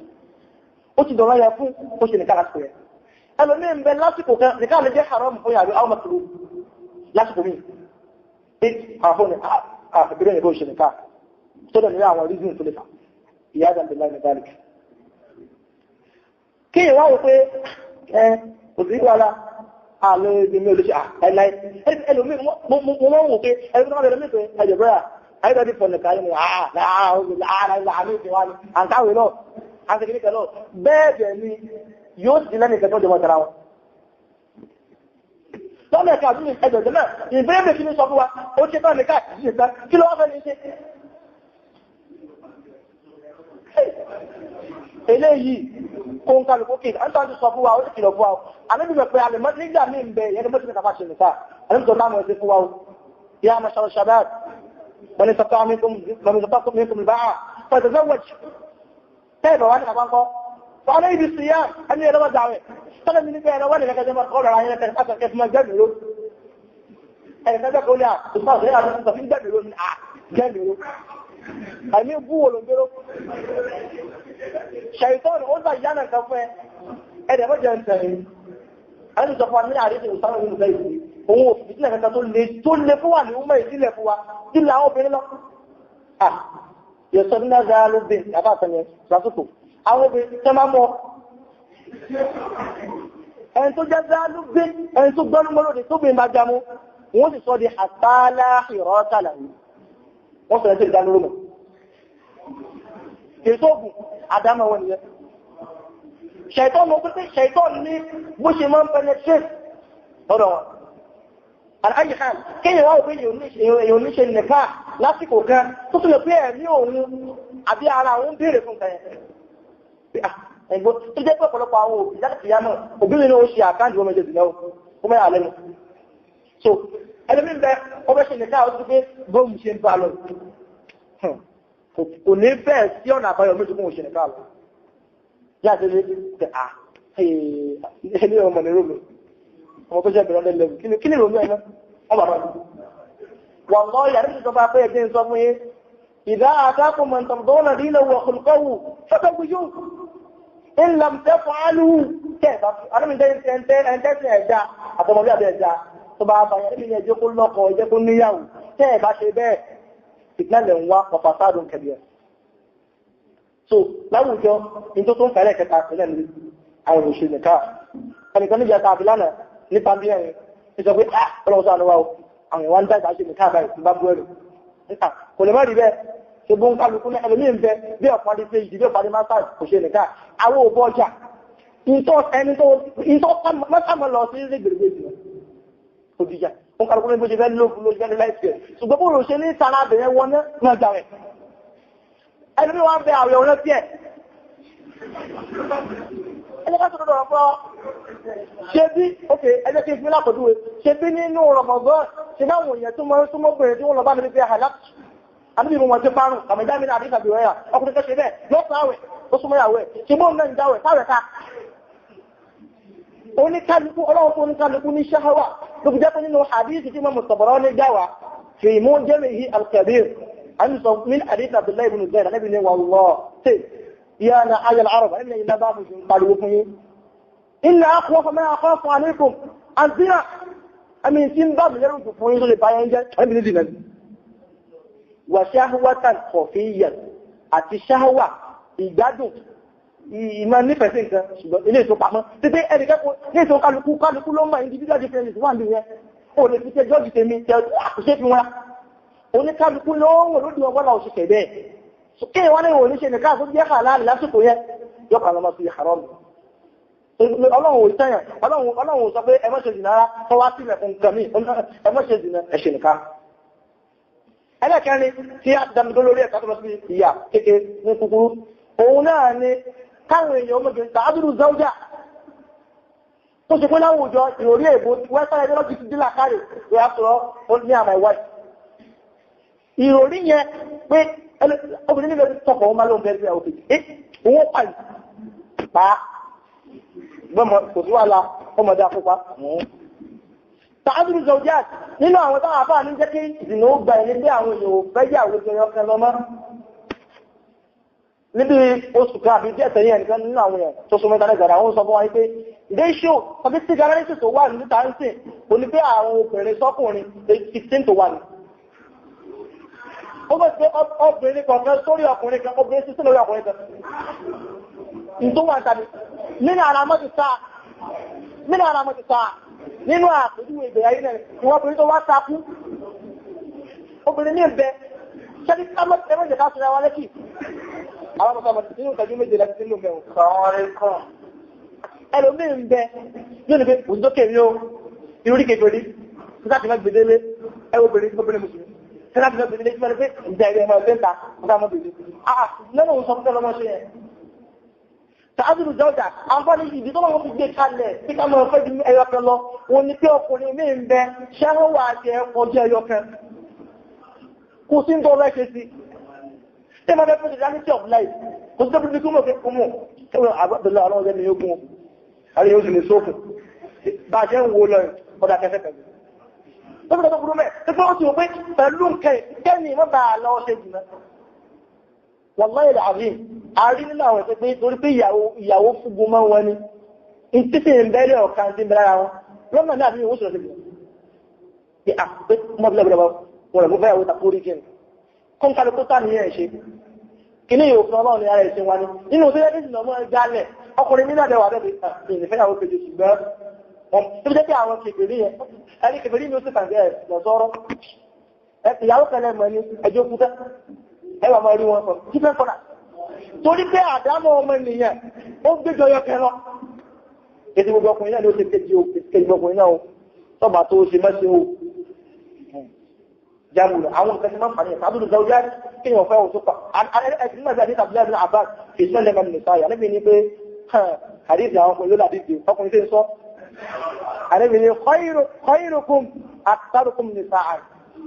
ó ti dọ̀rọ̀ yẹ fún ó ṣe nìká lásìkò yẹ ẹlòmí ń bẹ lásìkò kan nìká lè jẹ́ haram fún yàrá àwọn mọ̀tòrò lásìkò mi àwọn àfẹ́bẹ̀rẹ̀ nìkan ó ṣe nìká tó dẹ̀ ní àwọn reason tó lè fà ìyá kí ìwá wò pé kò sí wàhálà àlọ́ ìgbìmọ̀ olóṣè àìláì ẹlòmí mo mọ́ wò pé ẹlòmí tó máa bẹ̀rẹ̀ mẹ́fẹ́ ẹjọ̀bẹ́ra ayébẹ́dì fọ̀nìkà yìí ni àǹkáwé náà àǹkẹ́kẹ́ náà bẹ́ẹ̀ ni yóò sì lẹ́nìkẹ́ tó jẹmọ́ tara wọn tọ́mẹ̀ká àdúgbò ẹjọ̀jẹ́ náà ìbéèrè kí ní sọ fún wa ó ṣe tọ́mẹ̀ká kí ló wá fẹ́ ní ṣe eléyìí kó ń kálukú kí à ń tọ́jú sọ fún wa ó sì kìlọ̀ fún wa alẹ́bìbẹ̀ pé alẹ́mọ́ nígbà mí ń bẹ yẹn mọ́tí mẹ́ta fàṣẹ nìta alẹ́bìbẹ̀ máa mọ̀ sí fún wa yá mashar shabab wọ́n ni sọ́tọ́ minkum al-ba'a fatazawwaj tẹ́ẹ̀bẹ̀ wá ní kàbáńkọ́ وعليه بالصيام أن يرى دعوة قال من كان ولا كذا ما قال على أن كيف ما جملوا أنا كذا قول يا أستاذ يا أستاذ في جملوا من جملوا أمي بقول لهم شيطان أوضع جانا كفاه أنا ما جانتني أنا سأقول من عليه وصار من زيد هو بيتنا كذا تقول فواني وما يصير فوا إلا هو بيننا يصيرنا زالوا بين أبا تاني راسكو أو بين تمامه أنتو جزالوا بين أنتو ضلوا ملودي تو بين بجامو wọ́n sì sọ di àtàlá ìrọ́ta làwọn wọ́n sọ ẹ̀jẹ̀ ìdánilò mọ̀ ètò ògùn àdámọ̀ wọn nìyẹn ṣẹ̀tọ́ mọ̀ pé ṣẹ̀tọ́ ní bó ṣe máa ń penetrate lọ́dọ̀ wọn àyíká kéèyàn wá òfin èèyàn oníṣe nìka lásìkò kan tó tún lè pé ẹ̀mí òun àbí ara òun béèrè fún nǹkan yẹn ẹ̀gbọ́n tó jẹ́ pé ọ̀pọ̀lọpọ̀ àwọn òbí láti fìyà náà òbí mi ní ó ṣe àkáǹtì wọn méjì náà ó mẹ́rin àlẹ́nu so ẹlẹ́mí ń bẹ ọbẹ̀ ṣe nìka ó ti pé bóun ṣe ń bá lọ kò ní bẹ́ẹ̀ sí ọ̀nà àbáyọ méjì fún òṣèlú nìka lọ yáàdé lé tẹ ilé ọmọ ní rómi ọmọ tó jẹ́ bẹ̀rẹ̀ lẹ́lẹ́bù kí ni rómi ẹ̀nà wọ́n bàbá mi wọ́n lọ yàrá ti sọpá pé ẹgbẹ́ sọ fún yé ìdá àtàkùn mọ̀ntàmdọ́nà dínà wọ̀ kùnkọ́wù fẹ́fẹ́ gbíjú ńlá tẹ́ fún alúhù kẹfà ẹ̀ńtẹ́sìn ẹ̀dá àtọmọbí àbẹ̀ ẹ̀dá tó bá bá yẹn ní ẹjẹ́ kó lọ́kọ ẹjẹ́ kó níyàwó tẹ́ ẹ̀ bá ṣe bẹ́ẹ̀ ìpínlẹ̀ ń wá pàpàtàdùn kẹbíẹ̀ so láwùjọ ní tó tó ń fẹ́rẹ̀ kẹta sílẹ̀ ní àwọn òṣèlú nìka ẹnìkan níbi ẹta àfilánà nípa bí ẹ̀rin ní sọ pé ọlọ́wọ́sọ àlọ́wà àwọn ìwà ń dàgbà ṣe nìka báyìí tí bá bú ẹ̀rù níta kò lè má rí bẹ́ẹ̀ ṣe bó ń kálukú ní ẹlòmíì ń bẹ bí ọ̀pọ̀ adé ṣe ìdí bí ọ̀pọ̀ adé máa kò ṣe nìka àwọn òbọ̀ ọjà ìtọ́ mọ́sàmọ́ lọ sí ilé gbèrègbè òdìjà wọn kálukú ní bó ṣe fẹ́ lóògùn jáde láìpẹ́ ṣùgbọ́n bó ló ṣe ní sára abẹ̀rẹ̀ wọn náà jà rẹ̀ ẹlòmíì wọn bẹ àwẹ̀ ọ̀rẹ́ tiẹ̀ ẹjẹ́ ká sọ́dọ̀ ọ̀pọ̀ ṣe bí ókè ẹjẹ́ kí n fi lápọ̀dúwé ṣe bí nínú Ramadan ṣe náwọn èèyàn tó mọ́ bẹ̀rẹ̀ tí wọ́n lọ bá mi pé àhàlá àbí wọn ti parun àmìjámi náà àdíkàbí rẹ̀ ọkùnrin kẹ́ ṣe bẹ́ẹ̀ lọ́sàáwẹ̀ ó súnmọ́ ìyàwó ẹ̀ ṣe bó náà ń jáwẹ̀ sáwẹ̀ ká oníkálukú ọlọ́run fún oníkálukú ní ṣáháwà ló fi jẹ́ pé nínú hadith tí mọ́ Tabarani ní jáwà fi Mu'jamihi al-Kabir àmì sọ min hadith Abdullahi ibn Zayd Ànábì ní wallahi يا نعي العرب إن إلا باب قالوا فيه إلا أخوف ما أخاف عليكم الزنا أمين سين باب يرد فوين اللي باين أمين الزنا وشهوة خفية الشهوة ìgbádùn ìmọ̀ nífẹ̀ẹ́ sí nǹkan ṣùgbọ́n ilé ìtò pàmọ́ títí ẹnìkẹ́kọ̀ọ́ ní ìtò kálukú ló mọ̀ individual differences wà ní ẹ̀ o lè fi tẹ́ jọ́ọ̀jì tèmi tẹ́ àkùṣe fi wọn oníkálukú ló ń wò lódì ọgbọ́n náà òṣìṣẹ́ bẹ́ẹ̀ kí wọ́n ní ìwò ní ṣe nìkan tó jẹ́ halal lásìkò yẹn yóò kà lọ́mọ sí haram ọlọ́run ò tẹ́yàn ọlọ́run sọ pé ẹ má ṣe jìnnà rárá tó wá sílẹ̀ fún nǹkan míì ẹ má ṣe jìnnà ẹ ṣe nìkan ẹlẹ́kẹrin tí a ti dàmìdó lórí ẹ̀ka tó lọ sí ìyà kékeré ní kúkúrú òun náà ni káwọn èèyàn ọmọbìnrin tààdùrù záújà tó ṣe pé láwùjọ ìròrí èbó western ideology ti dílà kárì we have to all me and my wife ìròrí yẹn pé obìnrin nílẹ̀ tọkọ̀ ọmọ lóun bẹ̀rẹ̀ òkè owó pàì pa gbọ́mọ̀ kò sí wàhálà ọmọdé àkópa tààdùrù zaudiat nínú àwọn táwọn àfáà ní jẹ́ kí ìdìnà ó gba ẹni pé àwọn èèyàn ò fẹ́ yà àwọn ìjọyọ̀ kan lọ́mọ́ níbi oṣù kan àbí díẹ̀ tẹ̀yìn ẹnìkan nínú àwọn èèyàn tó súnmọ́ ìtàlẹ̀ ìgbàdà àwọn sọ fún wa pé ratio statistic analysis tó wà ní tàǹsì kò ní pé àwọn obìnrin sọ́kùnrin 16 to 1 ó bẹ́ pé obìnrin kọ̀ọ̀kan sórí ọkùnrin kan obìnrin sí lórí ọkùnrin kan tó wà tàbí nínú ara mọ́ ti sáà nínú àpòjúwò ìgbèrè ayé náà ni wọ́n obìnrin tó wá sákú obìnrin ní ìbẹ̀ ṣẹ́bí ẹmọ́jẹ̀ ká sọ́rọ̀ wa lẹ́kì àwọn ọmọ nínú ìtàjú méje láti sínú mẹ́rin ẹlòmí ń bẹ yóò ní pé òjòkè rí o irú rí kékeré láti mẹ́ gbèdélé ẹwọ́bìnrin mùsùlùmí láti lọ bèèrè lẹ́gbẹ̀rẹ̀ pé ìjà ìrẹ̀ ẹmọ ẹgbẹ́ta ọ̀gámọ́ bèèrè. lẹ́nà òun sọ fún ọlọ́mọ ṣe yẹn tààdùrù jọ́jà àǹfààní ìdí tó wọ́n fi gbé kalẹ̀ tí ká mọ̀ fẹ́ di ẹyọkẹ lọ wọn ni pé ọkùnrin mí ń bẹ ṣẹ́wọ́wà àti ẹkọjẹ́ ẹyọkẹ kò sí ń tó rẹ́ ṣe sí tí ma bẹ́ fún reality of life kò sí tó bí kúmọ̀ fi kúmọ̀ tẹ́wọ̀n àbọ̀dọ̀lá ọlọ́run jẹ́ ní ogun àrí yóò sì lè sókùn bá a ṣe ń wo lọ ọ̀dà kẹfẹ́ pẹ̀lú tó fi tó burú mẹ́ tó fi ó sì wò pé pẹ̀lú kẹ́ni mọ́ bá a lọ ṣe jùlọ wallahi al-azim àrí nínú àwọn ẹ̀sẹ̀ pé torí pé ìyàwó fúgun mọ́ wọn ni ìtìsí ìbẹ̀rẹ̀ ọ̀kan sí ìbẹ̀rẹ̀ àwọn lọ́nà ní àbí ìwòsàn sí ìbẹ̀rẹ̀ pé mọ́bílẹ̀ wọn rẹ̀ mú fẹ́ àwọn ìtàkórí kí kún kálukú tá ní ẹ̀ ṣe kí ní òfin ọlọ́run ní ara ẹ̀sìn wa ni nínú tó yẹ kí ìsìnà mọ́ jálẹ̀ ọkùnrin nínú àdẹwà bẹ́ẹ̀ ìfẹ́yàwó kejì ṣùgbọ́n tó jẹ́ pé àwọn kèfèrí yẹn ẹni kèfèrí ni ó sì kàǹgẹ́ ẹ̀ lọ sọ́rọ́ ìyàwó kẹlẹ̀ mọ̀ ní ẹjọ́ kúta ẹwà máa rí wọn sọ kí fẹ́ kọ́nà torí pé àdámọ́ ọmọ ènìyàn ó gbéjọ yọ kẹrọ ètò gbogbo ọkùnrin náà ló ṣe kejì ọkùnrin náà tọ́ba tó ṣe mẹ́sìn o jámùlọ àwọn nǹkan tí máa ń fà ní ẹ̀ka àdúgbò zawjá kí ni wọ́n fẹ́ òtún pa ẹ̀sìn nígbà tí àdìsí Abdullahi bin Abbas fi sọ́ọ́ lẹ́mọ̀ nìsa yà níbi ní pé àdìsí àwọn ọkùnrin ló dàbí ìdè ọkùnrin tí ń sọ àdìsí ní khairukum aktharukum nisa'an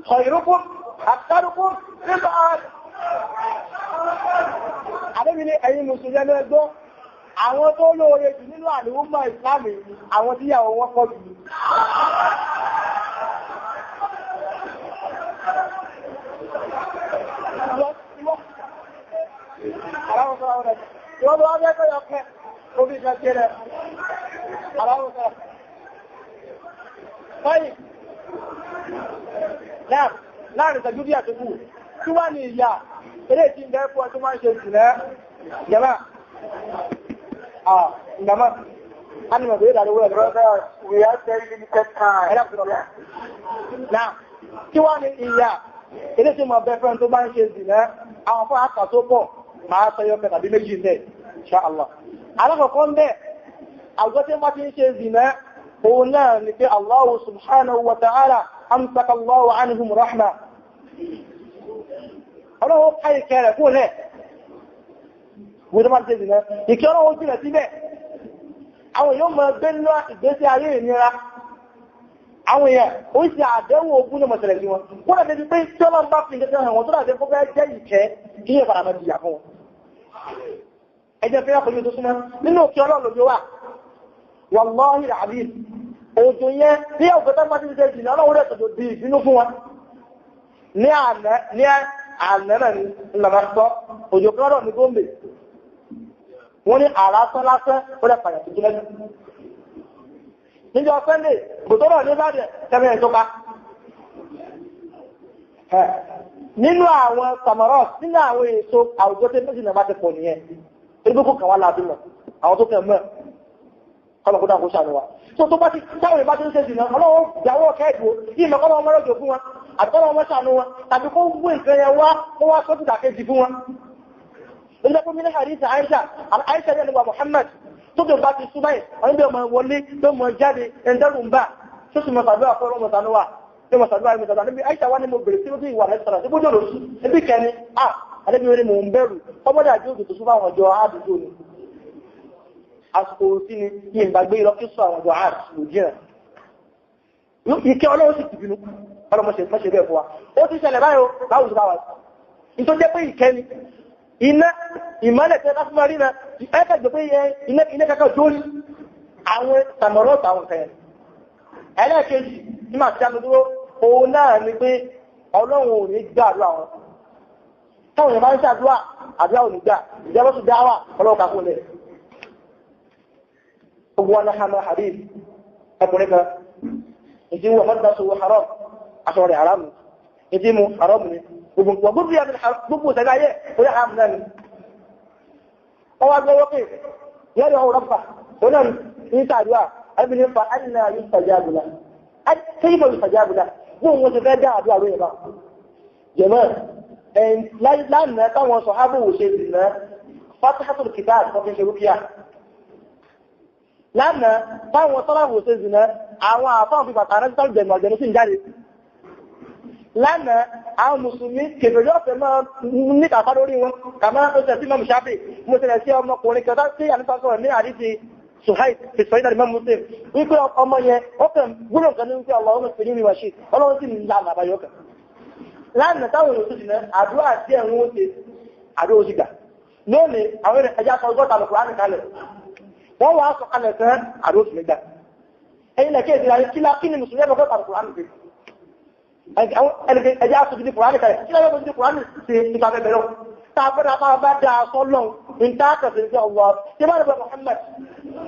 khairukum aktharukum nisa'an àdìsí ní ẹ̀yin mùsùlùmí ẹgbẹ́ àwọn tó lóore jù nínú àlùmọ́ ìsìlámù àwọn tíyàwó wọn pọ̀ jù láàrin ìtàjú bí àtòkù tí wá ní ìyà eré tí ń gẹ́rẹ́ fún ọdún máa ń ṣe ìsìnlẹ̀ jẹ́mà ìgbàmà ánìmọ̀ bí ìdàlówó ẹ̀rọ kí wá ní ìyà eré tí mọ̀ bẹ́fẹ́ tó bá ń ṣe ìsìnlẹ̀ àwọn fún àkà tó pọ̀ máa sọ yọ́kẹ́ tàbí méjì ń bẹ̀ ṣáàlá alákọ̀ọ́kọ́ ń bẹ̀ àwùjọ tí wọ́n ti ń ṣe ìsìnlẹ̀ òun náà ni pé Allahu subhanahu wa ta'ala amsaka Allahu anhum rahma ọlọ́wọ́ káyì kẹrẹ fún ẹ̀ gbọ́dọ̀ máa tẹ́sì náà ìkẹ́ ọlọ́wọ́ jìnà síbẹ̀ àwọn èèyàn mọ̀ ẹgbẹ́ ńlá ìgbésí ayé ìnira àwọn èèyàn ó sì àdẹ́wò ogún ní mọ̀sẹ̀lẹ̀ sí wọn kó dà débi pé tí ọlọ́run bá fi ìgbésẹ̀ hàn wọn tó dàbí fún bẹ́ẹ̀ jẹ́ ìkẹ́ kí yẹ padà máa jìyà fún wọn ẹjẹ́ fẹ́ yàkọ̀ tó súnmọ́ nínú òkè ọlọ́run lójú wà wallahi al-azim òjò yẹn ní ọ̀gọ́ta máa ti ṣe jìnà ọlọ́run rẹ̀ tọ̀dọ̀ di ìbínú fún wọn ní àná ní ìlànà sọ òjò kọ́rọ̀ ní gómìnà wọ́n ní àlásán lásán ó rẹ̀ pàyà tuntun lẹ́nu níjọ sẹ́ndé gbòtọ́rọ̀ ní bàdẹ̀ tẹ́mẹ̀ ìjọba nínú àwọn samarot nínú àwọn èso àwùjọ tí méjì náà bá ti pọ̀ nìyẹn erékò kan wá láàbí mọ̀ àwọn tó kẹ́ mọ́ kọlọ̀kúdà kó ṣàlùwà tó bá ti táwọn ìbá ti ń ṣe jìnà ọlọ́wọ́ jáwọ́ kẹ́ẹ̀dùn yìí mẹ́kọ́lọ́ ọmọ rọ̀jò fún wọn àtọ́lọ́ ọmọ ṣàánú wọn tàbí kó wú nǹkan yẹn wá kó wá sọ́tù dàkejì fún wọn. ilé ẹgbẹ́ mílíọ̀nù àdìsí Aisha ní ẹnìwà Muhammad tó tó bá ti sún báyìí wọ́n bí ọmọ wọlé tó mọ jáde ẹ̀ńdẹ́rù ń bà tó sì mọ sàdúrà fún ọmọ sànú wa tó mọ sàdúrà ẹ̀mí sàdúrà níbi Aisha wá ní mo bèrè sí lójú ìwà rẹ̀ sọ̀rọ̀ sí bójú lòsù ẹbí kẹni àdébí wọn ni mò ń bẹ̀rù ọmọdé àjọ òdòdó sún fáwọn ọjọ́ àdúgbò ni àsìkò sí ni yìí ń bá gbé lọ kí sọ àwọn ọjọ́ àdúgbò jìnà ìkẹ́ ọlọ́run sì ti bínú ọlọ́mọṣẹ́ mọ́ṣẹ́ bẹ́ẹ̀ fún wa ó ti ṣẹlẹ̀ báyìí láwùjọ bá wa ìtò jẹ́ pé ìkẹ́ni iná ìmọ́lẹ̀ tẹ́ lásìmọ́ rí na ẹ́kẹ́gbẹ̀ pé iná kẹ́kẹ́ jó ní àwọn tàmọ̀rọ̀ tàwọn kẹ́yẹn ẹlẹ́ẹ̀kejì tí máa ti dánu dúró òun náà ni pé ọlọ́run ò ní gbà àdúrà wọn táwọn èèyàn bá ń ṣàdúrà àdúrà ò ní gbà ìjọba tó dáwà ọlọ́run kakó lẹ̀ gbogbo wọn náà hàmà hadith ẹkùnrin kan ìdí wọn mọ́tò sọ haram aṣọ rẹ̀ haram ìdí mu haram ni gbogbo ìtẹ́gbà ayé orí haram náà ni wọ́n wá gbọ́wọ́ pé yẹ́rì ọ̀rọ̀ rọ́pà ó náà ní sàdúrà ẹbìnrin fa ẹnìyàn yóò sàjábùlá tí yíò sàjábùlá gbóhùn wọn ti fẹ́ dá àdúrà lóyìn bá jẹ̀mọ́ lánàá táwọn sọ̀hábù wò ṣe sì náà fatihatul kitab kọfí ṣe rúkìá lánàá táwọn sọ́láwò ṣe sì náà àwọn àfáàn fi bàtà rẹ̀ sọ́rọ̀ jẹ̀mọ̀ àjẹ̀nú sí ń jáde lánàá àwọn mùsùlùmí kèfèrè ọ̀fẹ́ máa ní kàfà lórí wọn kàmá ó ṣe sí mọ́mù ṣáfì mo ṣe rẹ̀ sí ọmọkùnrin kẹta sí àníṣà sọ̀rọ̀ ní àdíṣe Suhaib fi sọ ìdàrí mọ́mù Muslim wípé ọmọ yẹn ó kàn gbúrò kan ní wípé Allahumma fi ní mi wá ṣe ọlọ́run sì ní lánàá àbáyọ kan lánàá táwọn èèyàn tó sì náà àdúrà sí ẹ̀rùn ó ṣe àdúrà ó sì gbà lónìí àwọn ẹja sọ ọgọ́ta Al-Qur'an kalẹ̀ wọ́n wá sọ kalẹ̀ tán àdóòtù nígbà ẹ̀yìn lẹ́kẹ́ ìdíra kí ni mùsùlùmí ẹgbẹ́ ọgọ́ta Al-Qur'an gbé ẹja sọ gidi Qur'an kalẹ̀ kí lẹ́gbẹ́ gidi Qur'an ṣe nípa bẹ́ẹ̀ bẹ́ẹ̀ tàbí bá dá aṣọ lọ́n ní táàkàtà ní ọwọ́ tí bá rẹ̀ Muhammad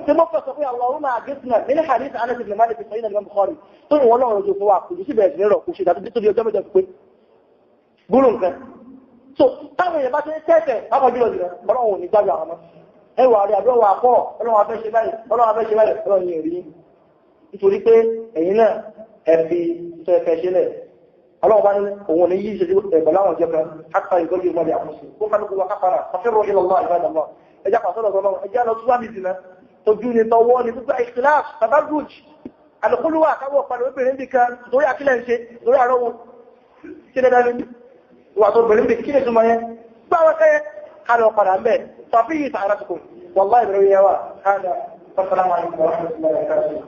tí mo fẹ́ sọ pé Allahumma aghithna min hadith Anas ibn Malik fi Sahih al-Bukhari tó ní wọ́n lọ́rọ̀ ojú fún wa kò sí bẹ̀rẹ̀ sí rọ̀ kò ṣe dàbí tó di ọjọ́ mẹ́jọ pé gúrù nǹkan so táwọn èèyàn bá ti ń tẹ́tẹ̀ bábọ̀ jùlọ jùlọ ọlọ́run ò ní gbájú àwọn ọmọ ẹwà rẹ̀ àbúrò wà pọ̀ ọlọ́run afẹ́ ṣe báyìí ọlọ́run ní èrí nítorí pé ẹ̀yin náà ẹ̀fì tó ẹ̀fẹ́ ṣe lẹ̀ ọlọ́run bá ní òun ní yíṣe ẹ̀bọ̀ láwọn jẹ́ kan kápá ìgbọ́jú ìmọ̀lẹ̀ àkóso ó kálukú wa kápára fafirru ila Allah ibadallah ẹjá pàṣọ́lọ̀ ọlọ́run ẹjá lọ túbá mi dìnnà tójú ni tọwọ́ ni gbogbo ikhtilaf tabarruj alùkúlùwà káwọ̀ padà obìnrin bí kan torí àkílẹ̀ ń ṣe torí àrọ́ wọn kí lẹ́dá ní wà tó bẹ̀rẹ̀ bí kí lè túnmọ̀ yẹn gbáwọ́ kẹ́ kálọ̀ padà ń bẹ̀ tọ́fí yìí tààrà tukùn wallahi ìbẹ̀rẹ̀ yẹn wà káàdà assalamu alaikum wa rahmatullahi wa barakatuh.